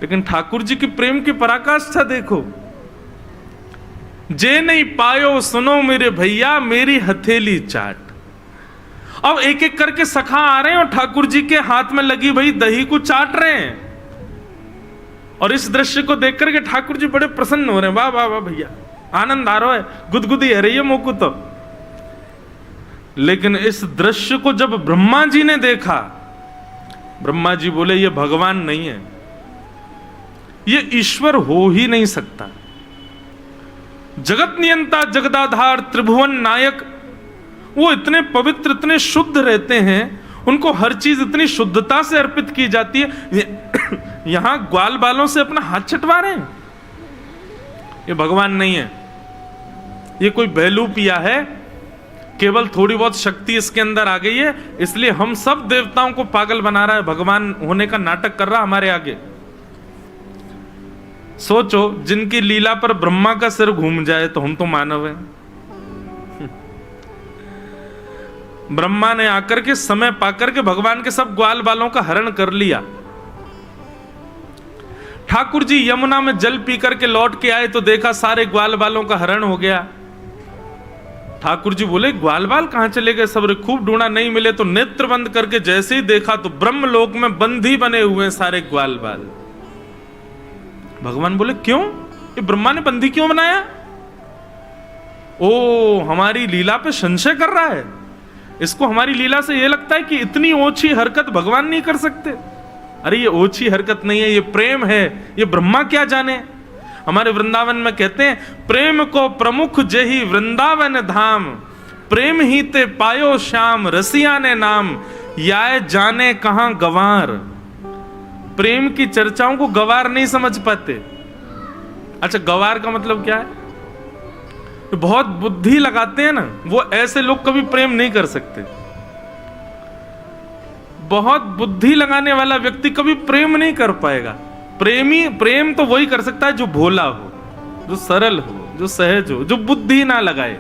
लेकिन ठाकुर जी की प्रेम की पराकाष्ठा देखो। जे नहीं पायो सुनो मेरे भैया मेरी हथेली चाट। अब एक एक करके सखा आ रहे हैं और ठाकुर जी के हाथ में लगी भाई दही को चाट रहे हैं और इस दृश्य को देख करके ठाकुर जी बड़े प्रसन्न हो रहे हैं। वाह वाह वाह भैया, आनंद आ रहा है, गुदगुदी है रही है मुंह को तो। लेकिन इस दृश्य को जब ब्रह्मा जी ने देखा, ब्रह्मा जी बोले ये भगवान नहीं है, ये ईश्वर हो ही नहीं सकता। जगत नियंता जगदाधार त्रिभुवन नायक, वो इतने पवित्र इतने शुद्ध रहते हैं, उनको हर चीज इतनी शुद्धता से अर्पित की जाती है। यहां ग्वाल बालों से अपना हाथ छटवा रहे हैं, ये भगवान नहीं है, ये कोई बहलू पिया है, केवल थोड़ी बहुत शक्ति इसके अंदर आ गई है इसलिए हम सब देवताओं को पागल बना रहा है, भगवान होने का नाटक कर रहा हमारे आगे। सोचो जिनकी लीला पर ब्रह्मा का सिर घूम जाए तो हम तो मानव हैं। ब्रह्मा ने आकर के समय पाकर के भगवान के सब ग्वाल बालों का हरण कर लिया। ठाकुर जी यमुना में जल पी करके लौट के आए तो देखा सारे ग्वाल बालों का हरण हो गया। ठाकुर जी बोले ग्वाल बाल कहां चले गए? सब खूब ढूंढा, नहीं मिले तो नेत्र बंद करके जैसे ही देखा तो ब्रह्मलोक में बंदी बने हुए हैं सारे ग्वाल बाल। भगवान बोले क्यों? ये ब्रह्मा ने बंदी क्यों बनाया? ओ हमारी लीला पे संशय कर रहा है, इसको हमारी लीला से ये लगता है कि इतनी ओछी हरकत भगवान नहीं कर सकते। अरे ये ओछी हरकत नहीं है, ये प्रेम है, ये ब्रह्मा क्या जाने। हमारे वृंदावन में कहते हैं प्रेम को प्रमुख जेहि वृंदावन धाम, प्रेम ही ते पायो श्याम रसिया ने नाम, याय जाने कहां गवार। प्रेम की चर्चाओं को गवार नहीं समझ पाते। अच्छा गवार का मतलब क्या है? बहुत बुद्धि लगाते हैं ना, वो ऐसे लोग कभी प्रेम नहीं कर सकते। बहुत बुद्धि लगाने वाला व्यक्ति कभी प्रेम नहीं कर पाएगा। प्रेम तो वही कर सकता है जो भोला हो, जो सरल हो, जो सहज हो, जो बुद्धि ना लगाए।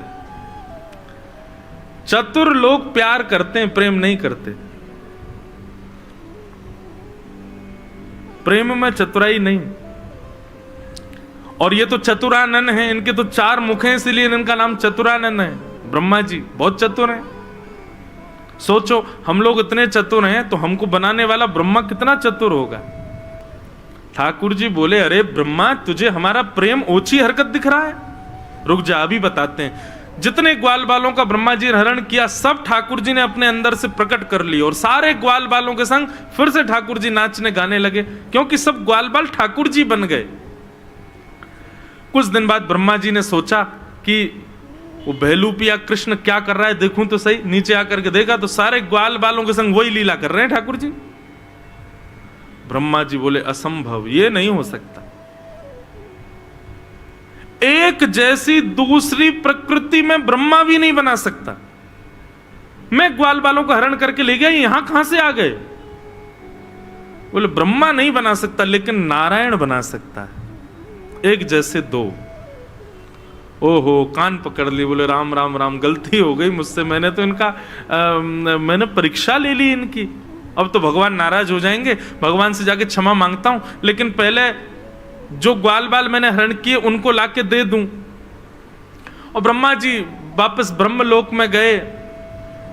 चतुर लोग प्यार करते हैं, प्रेम नहीं करते। प्रेम में चतुराई नहीं। और ये तो चतुरानन है, इनके तो 4 मुख हैं इसलिए इनका नाम चतुरानन है। ब्रह्मा जी बहुत चतुर हैं। सोचो हम लोग इतने चतुर हैं तो हमको बनाने वाला ब्रह्मा कितना चतुर होगा। ठाकुर जी बोले अरे ब्रह्मा तुझे हमारा प्रेम ओछी हरकत दिख रहा है? रुक जा अभी बताते हैं। जितने ग्वाल बालों का ब्रह्मा जी ने हरण किया सब ठाकुर जी ने अपने अंदर से प्रकट कर ली, और सारे ग्वाल बालों के संग फिर से ठाकुर जी नाचने गाने लगे, क्योंकि सब ग्वाल बाल ठाकुर जी बन गए। कुछ दिन बाद ब्रह्मा जी ने सोचा कि वो बहलूपिया कृष्ण क्या कर रहा है देखूं तो सही। नीचे आकर के देखा तो सारे ग्वाल बालों के संग वही लीला कर रहे हैं ठाकुर जी। ब्रह्मा जी बोले असंभव, ये नहीं हो सकता। एक जैसी दूसरी प्रकृति में ब्रह्मा भी नहीं बना सकता। मैं ग्वाल बालों को हरण करके ले गया, यहां कहां से आ गए? बोले ब्रह्मा नहीं बना सकता, लेकिन नारायण बना सकता है। एक जैसे दो। ओहो, कान पकड़ ली। बोले राम राम राम, गलती हो गई मुझसे, मैंने तो इनका मैंने परीक्षा ले ली इनकी। अब तो भगवान नाराज हो जाएंगे, भगवान से जाके क्षमा मांगता हूं, लेकिन पहले जो ग्वाल बाल मैंने हरण किए उनको लाके दे दूं। और ब्रह्मा जी वापस ब्रह्मलोक में गए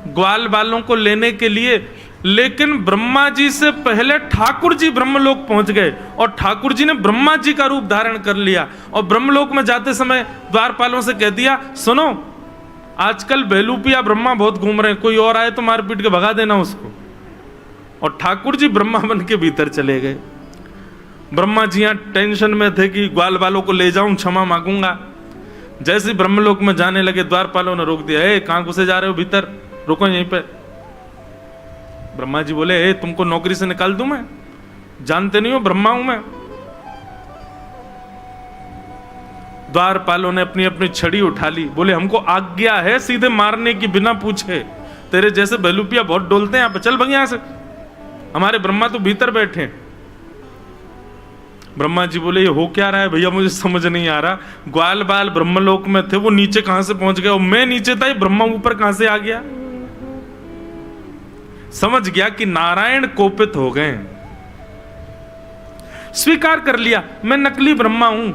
ग्वाल बालों को लेने के लिए, लेकिन ब्रह्मा जी से पहले ठाकुर जी ब्रह्मलोक पहुंच गए, और ठाकुर जी ने ब्रह्मा जी का रूप धारण कर लिया। और ब्रह्मलोक में जाते समय द्वारपालों से कह दिया, सुनो आजकल बेलूपिया ब्रह्मा बहुत घूम रहे हैं, कोई और आए तो मार पीट के भगा देना उसको। और ठाकुर जी ब्रह्मा बन के भीतर चले गए। ब्रह्मा जी यहां टेंशन में थे कि ग्वाल बालों को ले जाऊं, क्षमा मांगूंगा। जैसे ब्रह्मलोक में जाने लगे द्वारपालों ने रोक दिया, ए कहां घुसे जा रहे हो भीतर, रुको यहीं पे। ब्रह्मा जी बोले, ए तुमको नौकरी से निकाल दूं मैं, जानते नहीं हो ब्रह्मा हूं मैं। द्वारपालों ने अपनी अपनी छड़ी उठा ली, बोले हमको आज्ञा है सीधे मारने की बिना पूछे, तेरे जैसे बहलूपिया बहुत डोलते हैं यहाँ पे, चल भाग यहां से, हमारे ब्रह्मा तो भीतर बैठे हैं। ब्रह्मा जी बोले ये हो क्या रहा है भैया, मुझे समझ नहीं आ रहा। ग्वाल बाल ब्रह्मलोक में थे, वो नीचे कहां से पहुंच गए, और मैं नीचे था, ये ब्रह्मा ऊपर कहां से आ गया। समझ गया कि नारायण कोपित हो गए। स्वीकार कर लिया मैं नकली ब्रह्मा हूं,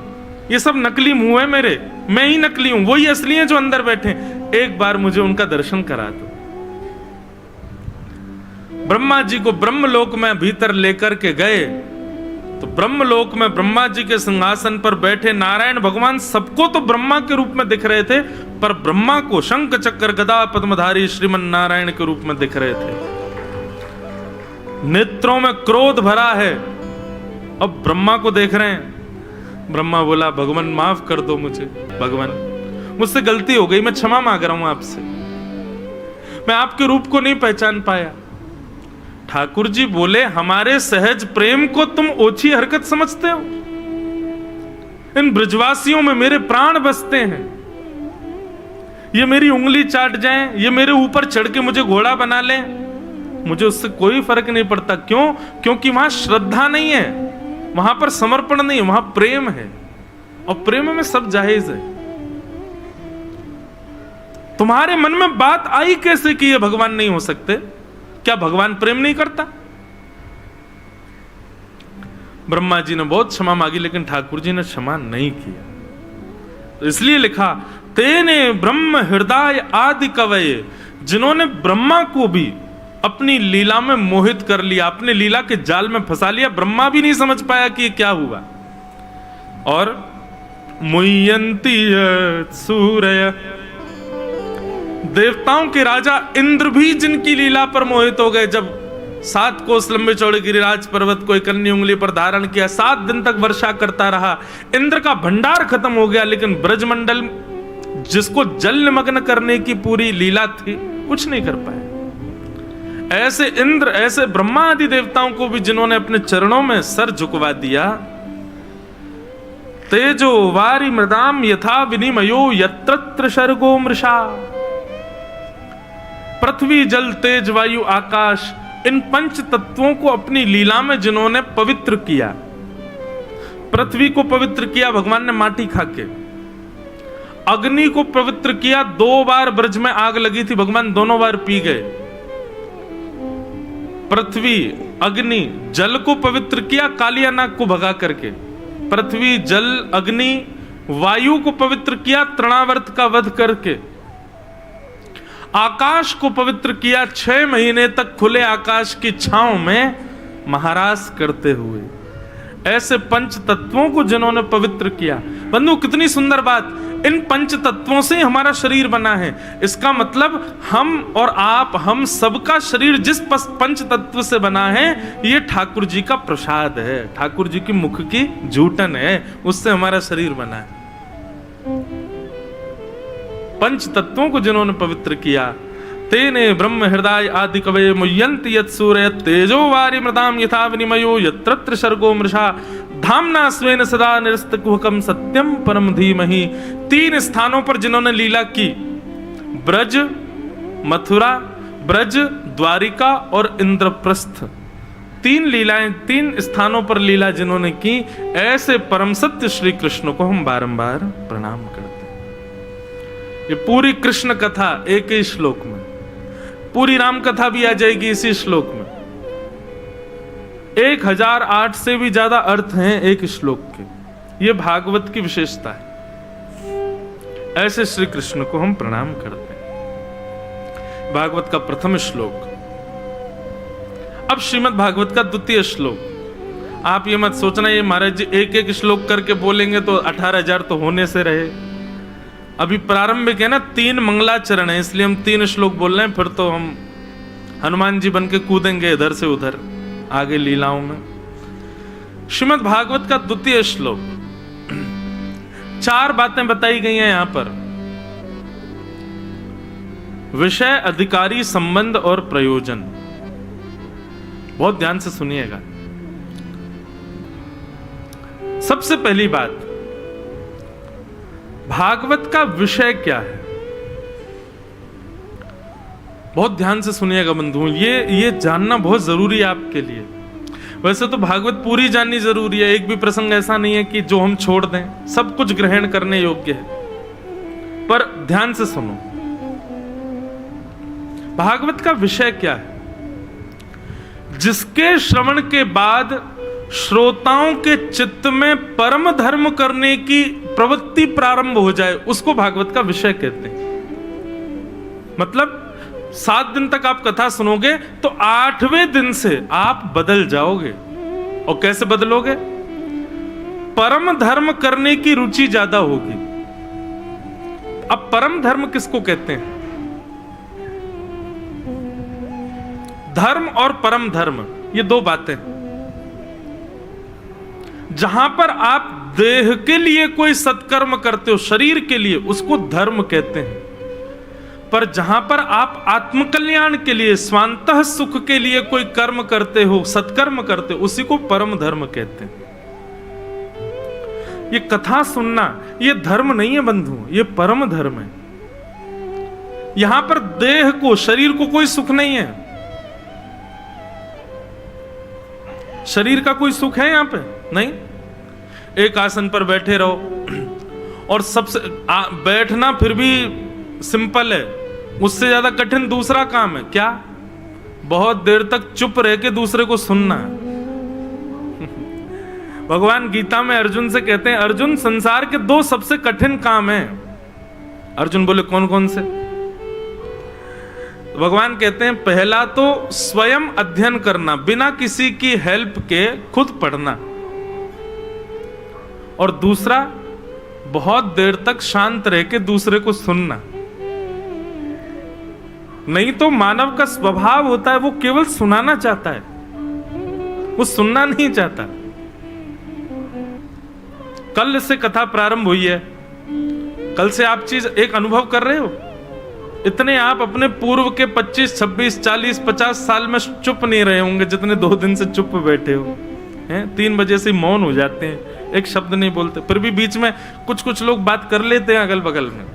ये सब नकली मुंह है मेरे, मैं ही नकली हूं, वही असली हैं जो अंदर बैठे। एक बार मुझे उनका दर्शन करा दो। ब्रह्मा जी को ब्रह्मलोक में भीतर लेकर के गए तो ब्रह्मलोक में ब्रह्मा जी के सिंहासन पर बैठे नारायण भगवान सबको तो ब्रह्मा के रूप में दिख रहे थे, पर ब्रह्मा को शंख चक्र गदा पद्मधारी श्रीमन नारायण के रूप में दिख रहे थे। नेत्रों में क्रोध भरा है, अब ब्रह्मा को देख रहे हैं। ब्रह्मा बोला भगवान माफ कर दो मुझे, भगवान मुझसे गलती हो गई, मैं क्षमा मांग रहा हूं आपसे, मैं आपके रूप को नहीं पहचान पाया। ठाकुर जी बोले हमारे सहज प्रेम को तुम ओछी हरकत समझते हो, इन ब्रजवासियों में मेरे प्राण बसते हैं, ये मेरी उंगली चाट जाएं, ये मेरे ऊपर चढ़ के मुझे घोड़ा बना लें, मुझे उससे कोई फर्क नहीं पड़ता। क्यों? क्योंकि वहां श्रद्धा नहीं है, वहां पर समर्पण नहीं है, वहां प्रेम है, और प्रेम में सब जायज है। तुम्हारे मन में बात आई कैसे कि ये भगवान नहीं हो सकते? क्या भगवान प्रेम नहीं करता? ब्रह्मा जी ने बहुत क्षमा मांगी, लेकिन ठाकुर जी ने क्षमा नहीं किया। तो इसलिए लिखा तेने ब्रह्म हृदय आदि कवये, जिन्होंने ब्रह्मा को भी अपनी लीला में मोहित कर लिया, अपने लीला के जाल में फंसा लिया। ब्रह्मा भी नहीं समझ पाया कि क्या हुआ। और मुह्यंती सूर्य, देवताओं के राजा इंद्र भी जिनकी लीला पर मोहित हो गए। जब 7 कोस लंबे चौड़े गिरिराज पर्वत को एक अन्य उंगली पर धारण किया, 7 दिन तक वर्षा करता रहा, इंद्र का भंडार खत्म हो गया, लेकिन ब्रजमंडल जिसको जल निमग्न करने की पूरी लीला थी कुछ नहीं कर पाए। ऐसे इंद्र, ऐसे ब्रह्मा आदि देवताओं को भी जिन्होंने अपने चरणों में सर झुकवा दिया। तेजो वारी मृदाम यथा विनिमयो यत्र सर्गो मृषा, पृथ्वी जल तेज वायु आकाश, इन 5 तत्वों को अपनी लीला में जिन्होंने पवित्र किया। पृथ्वी को पवित्र किया भगवान ने माटी खाके, अग्नि को पवित्र किया, 2 बार ब्रज में आग लगी थी, भगवान दोनों बार पी गए। पृथ्वी अग्नि जल को पवित्र किया कालिया नाग को भगा करके, पृथ्वी जल अग्नि वायु को पवित्र किया तृणावर्त का वध करके, आकाश को पवित्र किया 6 महीने तक खुले आकाश की छांव में महाराज करते हुए। ऐसे पंच तत्वों को जिन्होंने पवित्र किया। बंधु कितनी सुंदर बात, इन पंच तत्वों से हमारा शरीर बना है। इसका मतलब हम और आप, हम सबका शरीर जिस पंच तत्व से बना है, ये ठाकुर जी का प्रसाद है, ठाकुर जी की मुख की जूठन है, उससे हमारा शरीर बना है। पंच तत्वों को जिन्होंने पवित्र किया, तेने ब्रह्म हृदय आदि कवये मुह्यन्ति यत् सूर्य तेजो वारि मृताम यथा विनिमयो यत्र सर्गो मृषा धामना स्वेन सदा निरस्तकुहकम सत्यम परम धीमहि। 3 स्थानों पर जिन्होंने लीला की, ब्रज, मथुरा, ब्रज, द्वारिका और इंद्रप्रस्थ, 3 लीलाएं, 3 स्थानों पर लीला जिन्होंने की, ऐसे परम सत्य श्री कृष्ण को हम बारंबार प्रणाम करते हैं। ये पूरी कृष्ण कथा एक ही श्लोक में, पूरी राम कथा भी आ जाएगी इसी श्लोक में। 1008 से भी ज्यादा अर्थ हैं एक श्लोक के। ये भागवत की विशेषता है। ऐसे श्री कृष्ण को हम प्रणाम करते हैं। भागवत का प्रथम श्लोक। अब श्रीमद् भागवत का द्वितीय श्लोक। आप ये मत सोचना ये महाराज जी एक एक श्लोक करके बोलेंगे तो 18,000 तो होने से रहे। अभी प्रारंभिक है ना, 3 मंगलाचरण है, इसलिए हम 3 श्लोक बोल रहे हैं, फिर तो हम हनुमान जी बन के कूदेंगे इधर से उधर आगे लीलाओं में। श्रीमद् भागवत का द्वितीय श्लोक। 4 बातें बताई गई हैं यहां पर। विषय, अधिकारी, संबंध और प्रयोजन। बहुत ध्यान से सुनिएगा। सबसे पहली बात, भागवत का विषय क्या है? बहुत ध्यान से सुनिएगा बंधुओं, ये जानना बहुत जरूरी है आपके लिए। वैसे तो भागवत पूरी जाननी जरूरी है, एक भी प्रसंग ऐसा नहीं है कि जो हम छोड़ दें, सब कुछ ग्रहण करने योग्य है, पर ध्यान से सुनो। भागवत का विषय क्या है? जिसके श्रवण के बाद श्रोताओं के चित्त में परम धर्म करने की प्रवृत्ति प्रारंभ हो जाए, उसको भागवत का विषय कहते हैं। मतलब 7 दिन तक आप कथा सुनोगे तो 8वें दिन से आप बदल जाओगे। और कैसे बदलोगे? परम धर्म करने की रुचि ज्यादा होगी। अब परम धर्म किसको कहते हैं? धर्म और परम धर्म, ये 2 बातें। जहां पर आप देह के लिए कोई सत्कर्म करते हो, शरीर के लिए, उसको धर्म कहते हैं। पर जहां पर आप आत्मकल्याण के लिए, स्वांतः सुख के लिए कोई कर्म करते हो, सत्कर्म करते हो, उसी को परम धर्म कहते हैं। ये कथा सुनना ये धर्म नहीं है बंधु, ये परम धर्म है। यहां पर देह को, शरीर को कोई सुख नहीं है। शरीर का कोई सुख है यहां पे? नहीं। एक आसन पर बैठे रहो और सबसे बैठना फिर भी सिंपल है, उससे ज्यादा कठिन दूसरा काम है। क्या? बहुत देर तक चुप रह के दूसरे को सुनना। भगवान गीता में अर्जुन से कहते हैं, अर्जुन संसार के 2 सबसे कठिन काम हैं। अर्जुन बोले कौन कौन से? भगवान कहते हैं, पहला तो स्वयं अध्ययन करना, बिना किसी की हेल्प के खुद पढ़ना, और दूसरा बहुत देर तक शांत रह के दूसरे को सुनना। नहीं तो मानव का स्वभाव होता है वो केवल सुनाना चाहता है, वो सुनना नहीं चाहता। कल से कथा प्रारंभ हुई है, कल से आप चीज एक अनुभव कर रहे हो। इतने आप अपने पूर्व के 25, 26, 40, 50 साल में चुप नहीं रहे होंगे जितने 2 दिन से चुप बैठे हो हैं। 3 बजे से मौन हो जाते हैं, एक शब्द नहीं बोलते, फिर भी बीच में कुछ लोग बात कर लेते हैं अगल बगल में,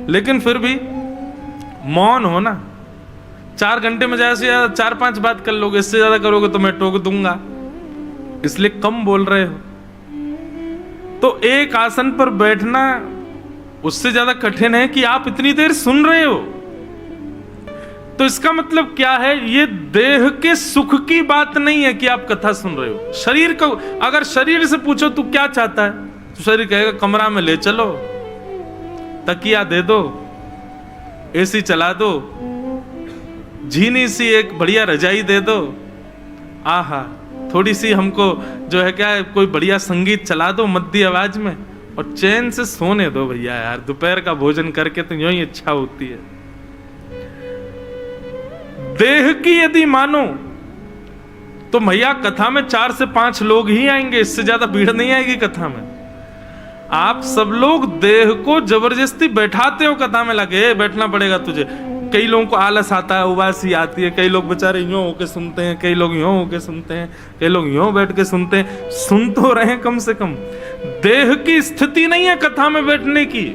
लेकिन फिर भी मौन हो ना। 4 घंटे में ज्यादा से ज्यादा 4-5 बात कर लोगे, इससे ज्यादा करोगे तो मैं टोक दूंगा, इसलिए कम बोल रहे हो। तो एक आसन पर बैठना उससे ज्यादा कठिन है कि आप इतनी देर सुन रहे हो। तो इसका मतलब क्या है? ये देह के सुख की बात नहीं है कि आप कथा सुन रहे हो। शरीर को अगर शरीर से पूछो तू क्या चाहता है, तो शरीर कहेगा कमरा में ले चलो, तकिया दे दो, एसी चला दो, झीनी सी एक बढ़िया रजाई दे दो, आहा थोड़ी सी हमको जो है क्या, कोई बढ़िया संगीत चला दो मध्य आवाज में और चैन से सोने दो भैया यार। दोपहर का भोजन करके तो यूं ही इच्छा होती है। देह की यदि मानो तो भैया कथा में 4 से 5 लोग ही आएंगे, इससे ज्यादा भीड़ नहीं आएगी कथा में। आप सब लोग देह को जबरदस्ती बैठाते हो कथा में, लगे बैठना पड़ेगा तुझे। कई लोगों को आलस आता है, उबासी आती है, कई लोग बेचारे यूं होके सुनते हैं, कई लोग यूं होके सुनते हैं, कई लोग यूं बैठ के सुनते हैं। सुन तो रहे कम से कम। देह की स्थिति नहीं है कथा में बैठने की।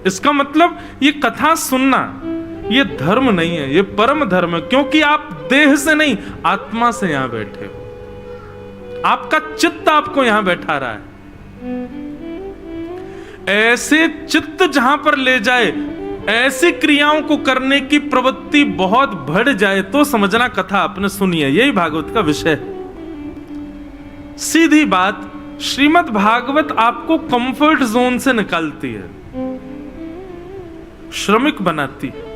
इसका मतलब ये कथा सुनना ये धर्म नहीं है, ये परम धर्म है, क्योंकि आप देह से नहीं आत्मा से यहां बैठे हो। आपका चित्त आपको यहां बैठा रहा है। ऐसे चित्त जहां पर ले जाए, ऐसी क्रियाओं को करने की प्रवृत्ति बहुत बढ़ जाए तो समझना कथा आपने सुनी है। यही भागवत का विषय है। सीधी बात, श्रीमद् भागवत आपको कंफर्ट जोन से निकालती है, श्रमिक बनाती है।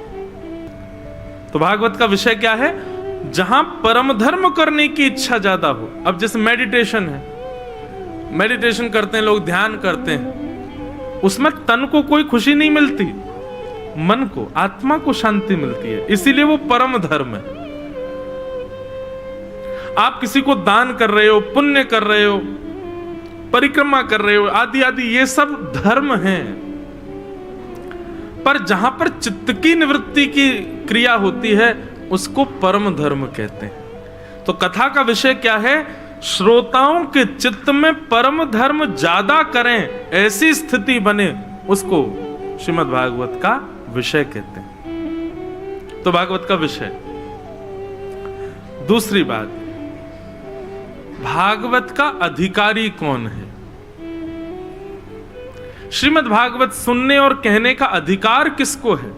तो भागवत का विषय क्या है? जहां परम धर्म करने की इच्छा ज्यादा हो। अब जैसे मेडिटेशन है, मेडिटेशन करते हैं लोग, ध्यान करते हैं, उसमें तन को कोई खुशी नहीं मिलती, मन को, आत्मा को शांति मिलती है, इसीलिए वो परम धर्म है। आप किसी को दान कर रहे हो, पुण्य कर रहे हो, परिक्रमा कर रहे हो, आदि आदि, ये सब धर्म हैं। पर जहां पर चित्त की निवृत्ति की क्रिया होती है उसको परम धर्म कहते हैं। तो कथा का विषय क्या है? श्रोताओं के चित्त में परम धर्म ज्यादा करें, ऐसी स्थिति बने, उसको श्रीमद् भागवत का विषय कहते हैं। तो भागवत का विषय। दूसरी बात, भागवत का अधिकारी कौन है? श्रीमद् भागवत सुनने और कहने का अधिकार किसको है?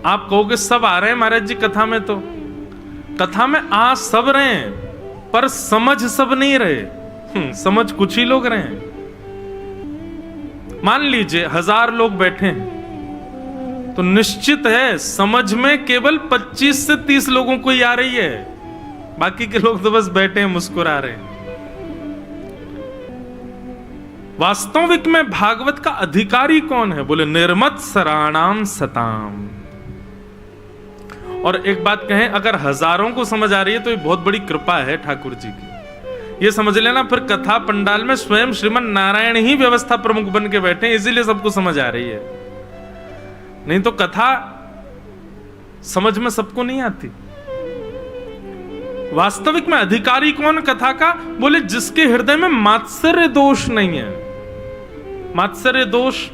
आप कहोगे सब आ रहे हैं महाराज जी कथा में, तो कथा में आ सब रहे हैं, पर समझ सब नहीं रहे। समझ कुछ ही लोग रहे हैं। मान लीजिए 1000 लोग बैठे हैं, तो निश्चित है समझ में केवल 25 से 30 लोगों को ही आ रही है, बाकी के लोग तो बस बैठे हैं, मुस्कुरा रहे हैं। वास्तविक में भागवत का अधिकारी कौन है? बोले निर्मत्सराणाम सताम। और एक बात कहें, अगर हजारों को समझ आ रही है तो ये बहुत बड़ी कृपा है ठाकुर जी की। ये समझ लेना, फिर कथा पंडाल में स्वयं श्रीमन नारायण ही व्यवस्था प्रमुख बन के बैठे, इसीलिए सबको समझ आ रही है। नहीं तो कथा समझ में सबको नहीं आती। वास्तविक में अधिकारी कौन कथा का? बोले जिसके हृदय में मात्सर्य दोष नहीं है। मात्सर्य दोष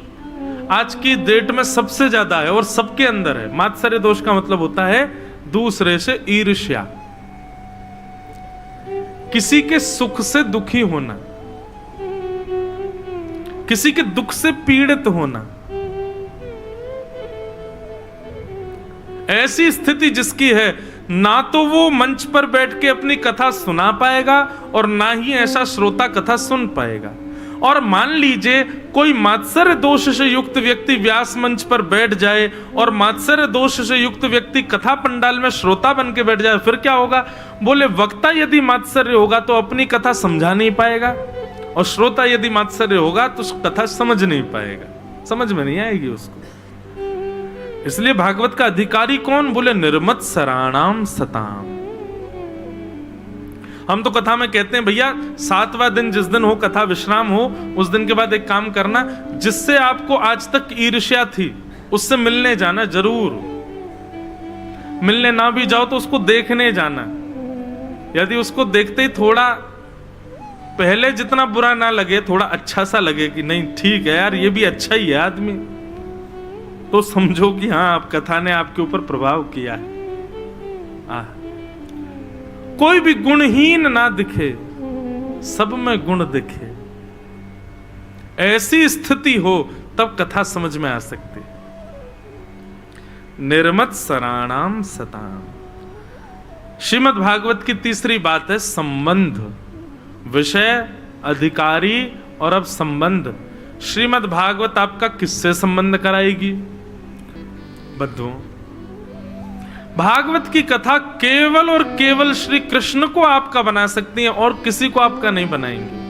आज की डेट में सबसे ज्यादा है और सबके अंदर है। मात्सर्य दोष का मतलब होता है दूसरे से ईर्ष्या, किसी के सुख से दुखी होना, किसी के दुख से पीड़ित होना। ऐसी स्थिति जिसकी है, ना तो वो मंच पर बैठ के अपनी कथा सुना पाएगा और ना ही ऐसा श्रोता कथा सुन पाएगा। और मान लीजिए कोई मात्सर्य दोष से युक्त व्यक्ति व्यास मंच पर बैठ जाए और मात्सर्य दोष से युक्त व्यक्ति कथा पंडाल में श्रोता बन के बैठ जाए, फिर क्या होगा? बोले वक्ता यदि मात्सर्य होगा तो अपनी कथा समझा नहीं पाएगा, और श्रोता यदि मात्सर्य होगा तो कथा समझ नहीं पाएगा, समझ में नहीं आएगी उसको। इसलिए भागवत का अधिकारी कौन? बोले निर्मत्सराणाम सताम। हम तो कथा में कहते हैं भैया 7वां दिन जिस दिन हो, कथा विश्राम हो, उस दिन के बाद एक काम करना, जिससे आपको आज तक ईर्ष्या थी उससे मिलने जाना जरूर। मिलने ना भी जाओ तो उसको देखने जाना। यदि उसको देखते ही थोड़ा पहले जितना बुरा ना लगे, थोड़ा अच्छा सा लगे कि नहीं ठीक है यार, ये भी अच्छा ही है आदमी, तो समझो कि हाँ, आप कथा ने आपके ऊपर प्रभाव किया है। कोई भी गुणहीन ना दिखे, सब में गुण दिखे, ऐसी स्थिति हो तब कथा समझ में आ सकती है। निर्मत्सराणाम सताम। श्रीमद् भागवत की तीसरी बात है संबंध। विषय, अधिकारी और अब संबंध। श्रीमद् भागवत आपका किससे संबंध कराएगी? बद्धों, भागवत की कथा केवल और केवल श्री कृष्ण को आपका बना सकती है और किसी को आपका नहीं बनाएंगे।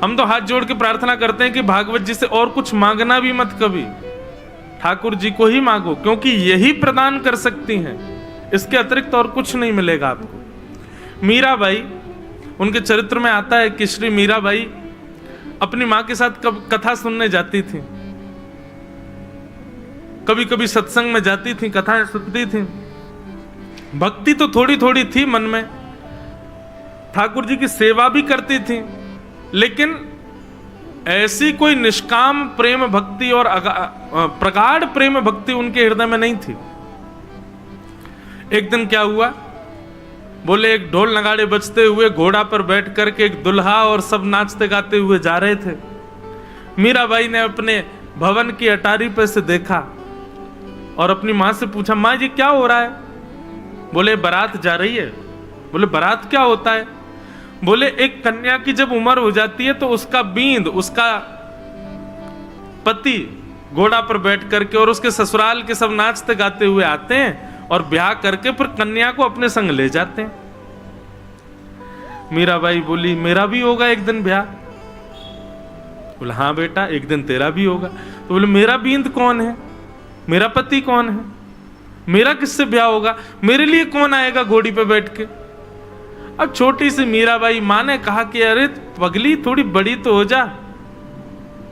हम तो हाथ जोड़ के प्रार्थना करते हैं कि भागवत जी से और कुछ मांगना भी मत कभी, ठाकुर जी को ही मांगो, क्योंकि यही प्रदान कर सकती हैं, इसके अतिरिक्त और कुछ नहीं मिलेगा आपको। मीराबाई, उनके चरित्र में आता है कि श्री मीराबाई अपनी मां के साथ कथा सुनने जाती थी, कभी कभी सत्संग में जाती थी, कथाएं सुनती थी। भक्ति तो थोड़ी थोड़ी थी मन में, ठाकुर जी की सेवा भी करती थी, लेकिन ऐसी कोई निष्काम प्रेम भक्ति और प्रगाढ़ प्रेम भक्ति उनके हृदय में नहीं थी। एक दिन क्या हुआ, बोले एक ढोल नगाड़े बजते हुए घोड़ा पर बैठ करके एक दुल्हा और सब नाचते गाते हुए जा रहे थे। मीराबाई ने अपने भवन की अटारी पर से देखा और अपनी मां से पूछा, मां जी क्या हो रहा है? बोले बारात जा रही है। बोले बारात क्या होता है? बोले एक कन्या की जब उम्र हो जाती है तो उसका बींद, उसका पति घोड़ा पर बैठ करके और उसके ससुराल के सब नाचते गाते हुए आते हैं और ब्याह करके फिर कन्या को अपने संग ले जाते हैं। मीराबाई बोली, मेरा भी होगा एक दिन ब्याह। बोले हाँ बेटा, एक दिन तेरा भी होगा। तो बोले मेरा बींद कौन है, मेरा पति कौन है, मेरा किससे ब्याह होगा, मेरे लिए कौन आएगा घोड़ी पे बैठ के? अब छोटी सी मीराबाई, मां ने कहा कि अरे पगली थोड़ी बड़ी तो हो जा,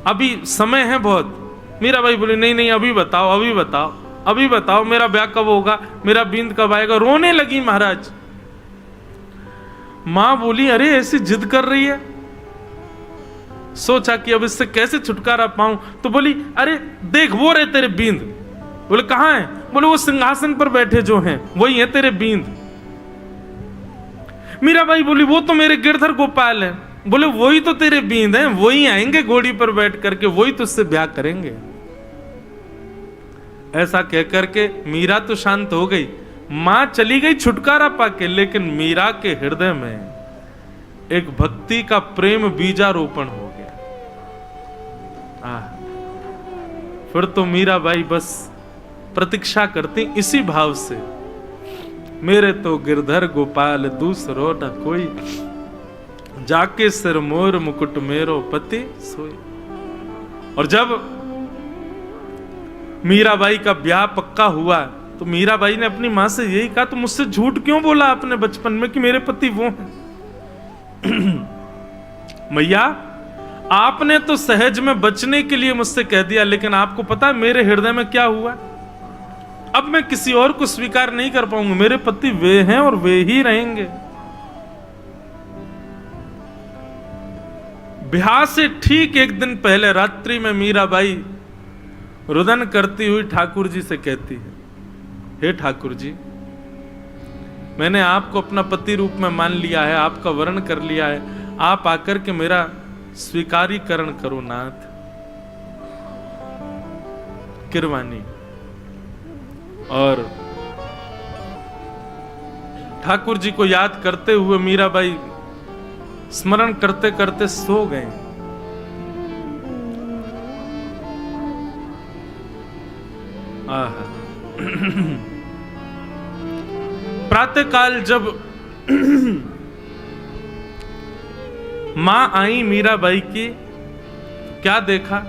अभी समय है बहुत। मीराबाई बोली नहीं नहीं, अभी बताओ, अभी बताओ, अभी बताओ, मेरा ब्याह कब होगा, मेरा बींद कब आएगा? रोने लगी महाराज। मां बोली अरे ऐसी जिद कर रही है। सोचा कि अब इससे कैसे छुटकारा पाऊं, तो बोली अरे देख वो रहे तेरे बींद। बोले कहां है? बोले वो सिंहासन पर बैठे जो हैं वही है तेरे बींद। मीराबाई बोली वो तो मेरे गिरधर गोपाल है। बोले वही तो तेरे बींद हैं, वही आएंगे घोड़ी पर बैठ करके, वही तुझसे ब्याह करेंगे। ऐसा कहकर के मीरा तो शांत हो गई, मां चली गई छुटकारा पाके, लेकिन मीरा के हृदय में एक भक्ति का प्रेम बीजारोपण हो गया। फिर तो मीराबाई बस प्रतीक्षा करती इसी भाव से, मेरे तो गिरधर गोपाल दूसरो न कोई, जाके सिर मोर मुकुट मेरो पति सोई। और जब मीराबाई का ब्याह पक्का हुआ तो मीराबाई ने अपनी मां से यही कहा, तो मुझसे झूठ क्यों बोला अपने बचपन में कि मेरे पति वो हैं? मैया आपने तो सहज में बचने के लिए मुझसे कह दिया, लेकिन आपको पता है मेरे हृदय में क्या हुआ? अब मैं किसी और को स्वीकार नहीं कर पाऊंगा, मेरे पति वे हैं और वे ही रहेंगे। ब्याह से ठीक एक दिन पहले रात्रि में मीराबाई रुदन करती हुई ठाकुर जी से कहती है, हे ठाकुर जी, मैंने आपको अपना पति रूप में मान लिया है, आपका वर्ण कर लिया है, आप आकर के मेरा स्वीकारीकरण करो नाथ। किरवानी और ठाकुर जी को याद करते हुए मीराबाई स्मरण करते करते सो गए। प्रातःकाल जब मां आई मीराबाई की, क्या देखा?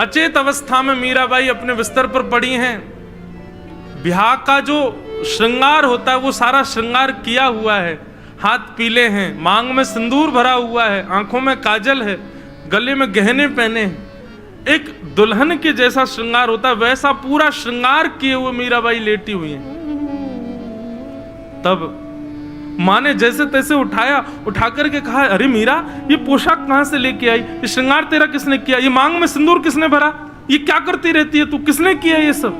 अचेत अवस्था में मीराबाई अपने बिस्तर पर पड़ी हैं। ब्याह का जो श्रृंगार होता है वो सारा श्रृंगार किया हुआ है, हाथ पीले हैं, मांग में सिंदूर भरा हुआ है, आंखों में काजल है, गले में गहने पहने हैं। एक दुल्हन के जैसा श्रृंगार होता है वैसा पूरा श्रृंगार किए हुए मीराबाई लेटी हुई है। तब मां ने जैसे तैसे उठाया, उठा करके कहा, अरे मीरा ये पोशाक कहां से लेके आई, ये श्रृंगार तेरा किसने किया, ये मांग में सिंदूर किसने भरा, ये क्या करती रहती है तू, किसने किया ये सब?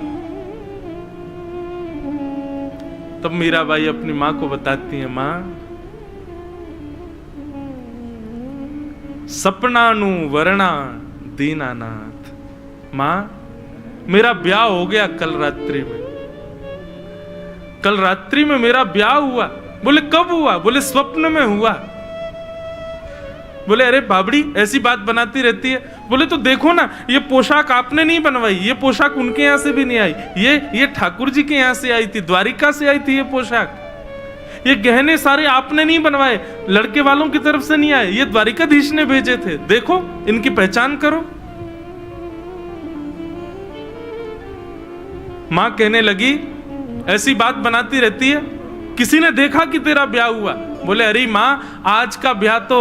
तब मीराबाई अपनी मां को बताती है, मां सपनानु वर्णा दीनानाथ, मां मेरा ब्याह हो गया कल रात्रि में, कल रात्रि में मेरा ब्याह हुआ। बोले कब हुआ? बोले स्वप्न में हुआ। बोले अरे बाबड़ी ऐसी बात बनाती रहती है। बोले तो देखो ना, ये पोशाक आपने नहीं बनवाई, ये पोशाक उनके यहाँ से भी नहीं आई, ये ठाकुर जी के यहाँ से आई थी, द्वारिका से आई थी ये पोशाक। ये गहने सारे आपने नहीं बनवाए, लड़के वालों की तरफ से नहीं आए, ये द्वारिकाधीश ने भेजे थे, देखो इनकी पहचान करो। मां कहने लगी ऐसी बात बनाती रहती है, किसी ने देखा कि तेरा ब्याह हुआ? बोले अरे मां, आज का ब्याह तो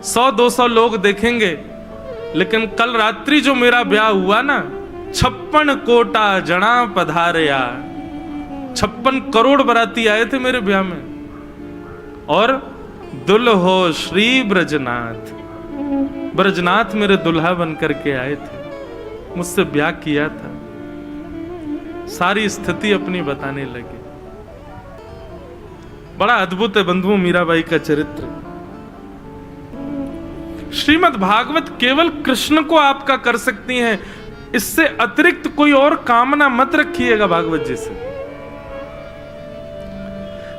100-200 लोग देखेंगे, लेकिन कल रात्रि जो मेरा ब्याह हुआ ना, 56 कोटा जना पधारया, 56 करोड़ बराती आए थे मेरे ब्याह में, और दुल्हो श्री ब्रजनाथ, ब्रजनाथ मेरे दुल्हा बन करके आए थे, मुझसे ब्याह किया था। सारी स्थिति अपनी बताने लगे। बड़ा अद्भुत है बंधुओं मीराबाई का चरित्र। श्रीमद् भागवत केवल कृष्ण को आपका कर सकती हैं, इससे अतिरिक्त कोई और कामना मत रखिएगा भागवत जी से।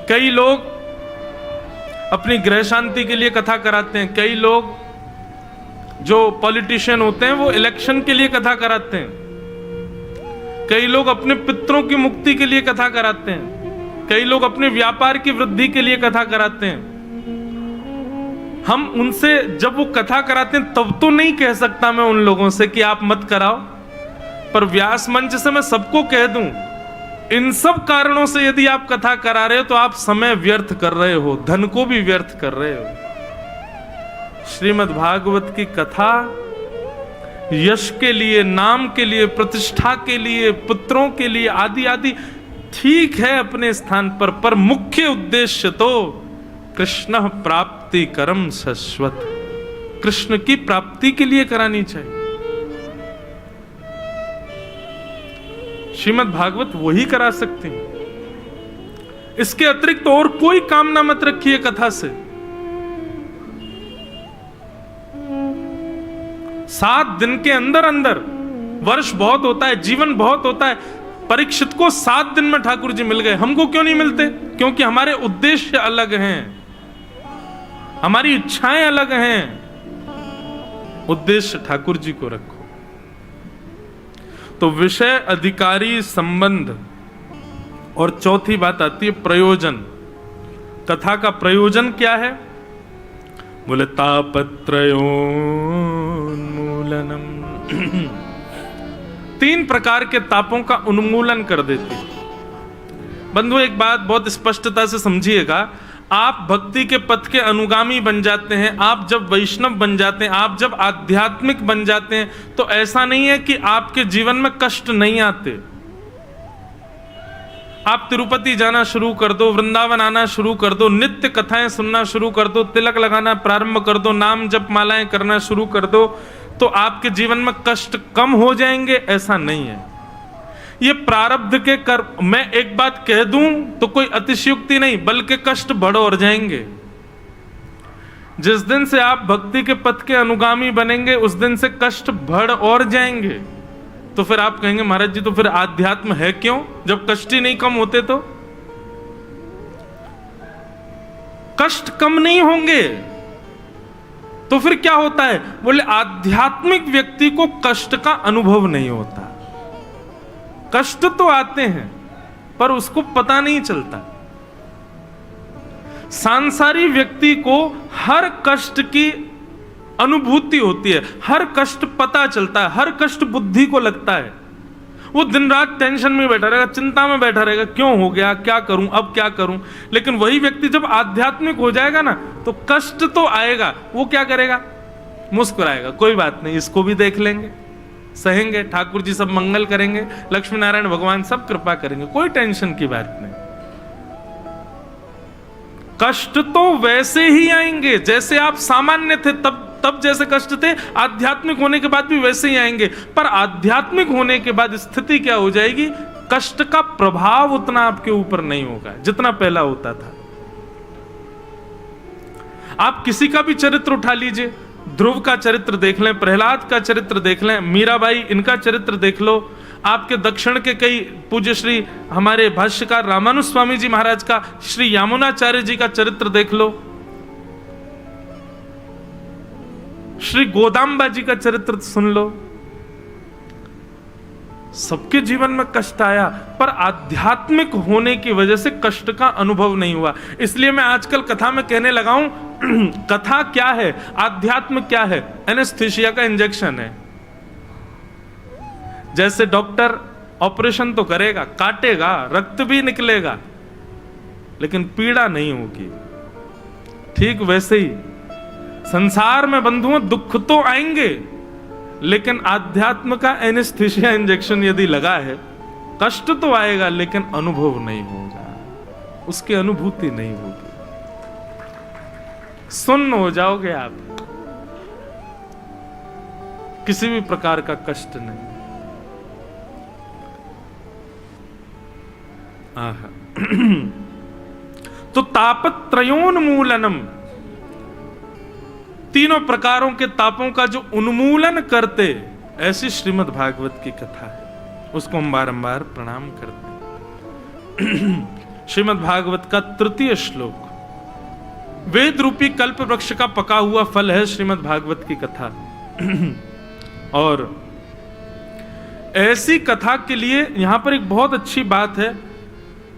कई लोग अपनी गृह शांति के लिए कथा कराते हैं, कई लोग जो पॉलिटिशियन होते हैं वो इलेक्शन के लिए कथा कराते हैं, कई लोग अपने पितरों की मुक्ति के लिए कथा कराते हैं, कई लोग अपने व्यापार की वृद्धि के लिए कथा कराते हैं। हम उनसे जब वो कथा कराते हैं तब तो नहीं कह सकता मैं उन लोगों से कि आप मत कराओ, पर व्यास मंच से मैं सबको कह दूं, इन सब कारणों से यदि आप कथा करा रहे हो तो आप समय व्यर्थ कर रहे हो, धन को भी व्यर्थ कर रहे हो। श्रीमद् भागवत की कथा यश के लिए, नाम के लिए, प्रतिष्ठा के लिए, पुत्रों के लिए आदि आदि ठीक है अपने स्थान पर मुख्य उद्देश्य तो कृष्ण प्राप्ति करम शाश्वत, कृष्ण की प्राप्ति के लिए करानी चाहिए। श्रीमद् भागवत वही करा सकते हैं, इसके अतिरिक्त और कोई कामना मत रखिए कथा से। 7 दिन के अंदर अंदर, वर्ष बहुत होता है, जीवन बहुत होता है, परीक्षित को 7 दिन में ठाकुर जी मिल गए, हमको क्यों नहीं मिलते? क्योंकि हमारे उद्देश्य अलग हैं, हमारी इच्छाएं अलग हैं। उद्देश्य ठाकुर जी को रखो। तो विषय, अधिकारी, संबंध, और चौथी बात आती है प्रयोजन। कथा का प्रयोजन क्या है? बोले तापत्रयोन्मूलनम। 3 प्रकार के तापों का उन्मूलन कर देती है। बंधु एक बात बहुत स्पष्टता से समझिएगा, आप भक्ति के पथ के अनुगामी बन जाते हैं, आप जब वैष्णव बन जाते हैं, आप जब आध्यात्मिक बन जाते हैं, तो ऐसा नहीं है कि आपके जीवन में कष्ट नहीं आते। आप तिरुपति जाना शुरू कर दो, वृंदावन आना शुरू कर दो, नित्य कथाएं सुनना शुरू कर दो, तिलक लगाना प्रारंभ कर दो, नाम जप मालाएं करना शुरू कर दो, तो आपके जीवन में कष्ट कम हो जाएंगे, ऐसा नहीं है। ये प्रारब्ध के कर्म। मैं एक बात कह दूं तो कोई अतिशयोक्ति नहीं, बल्कि कष्ट बढ़ और जाएंगे। जिस दिन से आप भक्ति के पथ के अनुगामी बनेंगे उस दिन से कष्ट बढ़ और जाएंगे। तो फिर आप कहेंगे महाराज जी तो फिर आध्यात्म है क्यों, जब कष्ट ही नहीं कम होते? तो कष्ट कम नहीं होंगे तो फिर क्या होता है? बोले आध्यात्मिक व्यक्ति को कष्ट का अनुभव नहीं होता। कष्ट तो आते हैं पर उसको पता नहीं चलता। सांसारिक व्यक्ति को हर कष्ट की अनुभूति होती है, हर कष्ट पता चलता है, हर कष्ट बुद्धि को लगता है। वो दिन रात टेंशन में बैठा रहेगा, चिंता में बैठा रहेगा, क्यों हो गया, क्या करूं, अब क्या करूं। लेकिन वही व्यक्ति जब आध्यात्मिक हो जाएगा ना तो कष्ट तो आएगा, वो क्या करेगा? मुस्कुराएगा, कोई बात नहीं, इसको भी देख लेंगे, सहेंगे, ठाकुर जी सब मंगल करेंगे, लक्ष्मी नारायण भगवान सब कृपा करेंगे, कोई टेंशन की बात नहीं। कष्ट तो वैसे ही आएंगे जैसे आप सामान्य थे तब जैसे कष्ट थे, आध्यात्मिक होने के बाद भी वैसे ही आएंगे। पर आध्यात्मिक होने के बाद स्थिति क्या हो जाएगी? कष्ट का प्रभाव उतना आपके ऊपर नहीं होगा जितना पहला होता था। आप किसी का भी चरित्र उठा लीजिए, ध्रुव का चरित्र देख लें, प्रहलाद का चरित्र देख लें, मीराबाई, इनका चरित्र देख लो, आपके दक्षिण के कई पूज्य श्री हमारे भाष्यकार रामानुज स्वामी जी महाराज का, श्री यामुनाचार्य जी का चरित्र देख लो। श्री गोदाम्बा जी का चरित्र सुन लो। सबके जीवन में कष्ट आया, पर आध्यात्मिक होने की वजह से कष्ट का अनुभव नहीं हुआ। इसलिए मैं आजकल कथा में कहने लगा हूं, कथा क्या है, आध्यात्म क्या है? एनेस्थीसिया का इंजेक्शन है। जैसे डॉक्टर ऑपरेशन तो करेगा, काटेगा, रक्त भी निकलेगा, लेकिन पीड़ा नहीं होगी। ठीक वैसे ही संसार में बंधुओं दुख तो आएंगे, लेकिन आध्यात्म का एनेस्थीसिया इंजेक्शन यदि लगा है, कष्ट तो आएगा लेकिन अनुभव नहीं होगा, उसकी अनुभूति नहीं होगी, सुन्न हो जाओगे आप, किसी भी प्रकार का कष्ट नहीं। तो तापत्रयोन्मूलनम, तीनों प्रकारों के तापों का जो उन्मूलन करते, ऐसी श्रीमद् भागवत की कथा है, उसको हम बारंबार प्रणाम करते हैं। श्रीमद् भागवत का तृतीय श्लोक, वेद रूपी कल्प वृक्ष का पका हुआ फल है श्रीमद् भागवत की कथा। और ऐसी कथा के लिए यहां पर एक बहुत अच्छी बात है,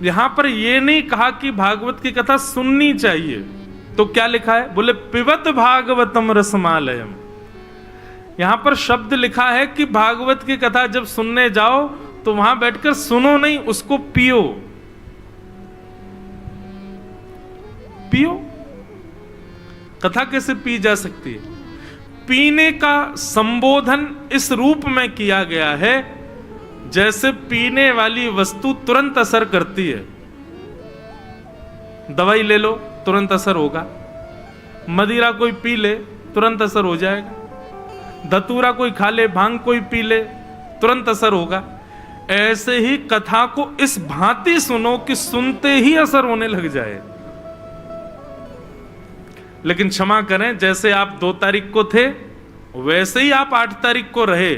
यहां पर यह नहीं कहा कि भागवत की कथा सुननी चाहिए, तो क्या लिखा है? बोले पिबत भागवतम रसमालयम। यहां पर शब्द लिखा है कि भागवत की कथा जब सुनने जाओ तो वहां बैठकर सुनो नहीं, उसको पियो। पियो। कथा कैसे पी जा सकती है? पीने का संबोधन इस रूप में किया गया है जैसे पीने वाली वस्तु तुरंत असर करती है। दवाई ले लो, तुरंत असर होगा। मदिरा कोई पी ले, तुरंत असर हो जाएगा। धतूरा कोई खा ले, भांग कोई पी ले, तुरंत असर होगा। ऐसे ही कथा को इस भांति सुनो कि सुनते ही असर होने लग जाए। लेकिन क्षमा करें, जैसे आप 2 तारीख को थे वैसे ही आप 8 तारीख को रहे,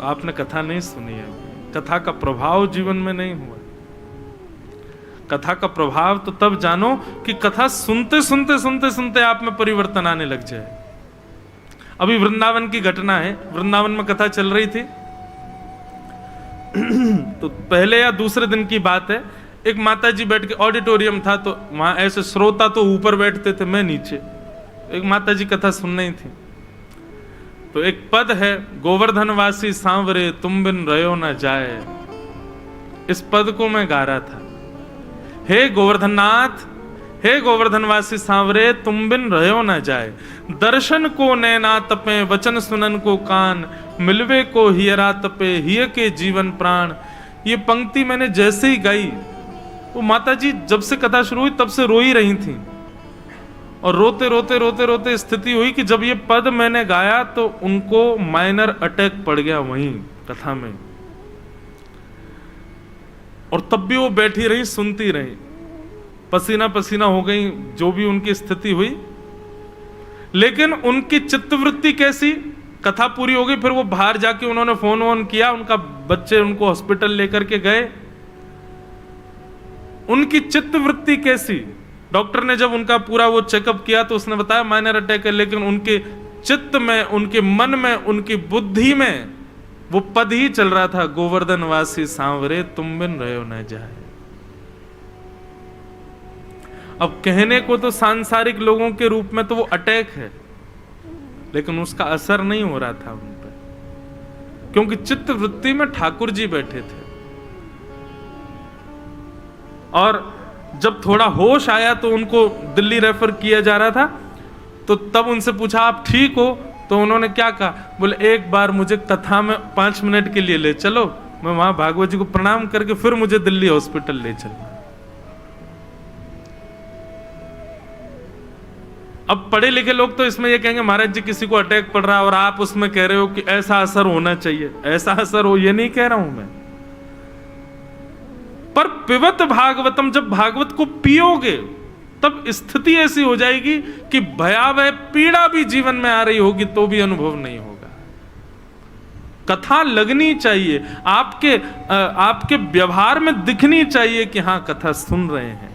आपने कथा नहीं सुनी है। कथा का प्रभाव जीवन में नहीं हुआ। कथा का प्रभाव तो तब जानो कि कथा सुनते सुनते सुनते सुनते आप में परिवर्तन आने लग जाए। अभी वृंदावन की घटना है, वृंदावन में कथा चल रही थी, तो पहले या दूसरे दिन की बात है, एक माता जी बैठ के, ऑडिटोरियम था तो वहां ऐसे श्रोता तो ऊपर बैठते थे, मैं नीचे, एक माता जी कथा सुन रही थी। तो एक पद है, गोवर्धनवासी सांवरे तुम बिन रहो न जाए। इस पद को मैं गा रहा था। हे गोवर्धननाथ, हे गोवर्धनवासी सांवरे तुम बिन रहो न जाए। दर्शन को नैना तपे, वचन सुनन को कान, मिलवे को हियरा तपे, हिय के जीवन प्राण। ये पंक्ति मैंने जैसे ही गाई, वो माता जी जब से कथा शुरू हुई तब से रो ही रही थी, और रोते रोते रोते रोते स्थिति हुई कि जब ये पद मैंने गाया तो उनको माइनर अटैक पड़ गया वहीं कथा में, और तब भी वो बैठी रही, सुनती रही, पसीना पसीना हो गई, जो भी उनकी स्थिति हुई। लेकिन उनकी चित्तवृत्ति कैसी, कथा पूरी हो गई, फिर वो बाहर जाके उन्होंने फोन वोन किया, उनका बच्चे उनको हॉस्पिटल लेकर के गए। उनकी चित्तवृत्ति कैसी, डॉक्टर ने जब उनका पूरा वो चेकअप किया तो उसने बताया माइनर अटैक है, लेकिन उनके चित्त में, उनके मन में, उनकी बुद्धि में वो पद ही चल रहा था, गोवर्धनवासी सांवरे तुम बिन रहो न जाए। अब कहने को तो सांसारिक लोगों के रूप में तो वो अटैक है, लेकिन उसका असर नहीं हो रहा था उन पर, क्योंकि चित्त वृत्ति में ठाकुर जी बैठे थे। और जब थोड़ा होश आया तो उनको दिल्ली रेफर किया जा रहा था, तो तब उनसे पूछा आप ठीक हो? तो उन्होंने क्या कहा, बोले एक बार मुझे कथा में 5 मिनट के लिए ले चलो, मैं वहां भागवत जी को प्रणाम करके फिर मुझे दिल्ली हॉस्पिटल ले चलना। अब पढ़े लिखे लोग तो इसमें ये कहेंगे महाराज जी किसी को अटैक पड़ रहा है और आप उसमें कह रहे हो कि ऐसा असर होना चाहिए। ऐसा असर हो ये नहीं कह रहा हूं मैं, पर पिबत भागवतम, जब भागवत को पियोगे तब स्थिति ऐसी हो जाएगी कि भयावह पीड़ा भी जीवन में आ रही होगी तो भी अनुभव नहीं होगा। कथा लगनी चाहिए, आपके व्यवहार में दिखनी चाहिए कि हाँ कथा सुन रहे हैं।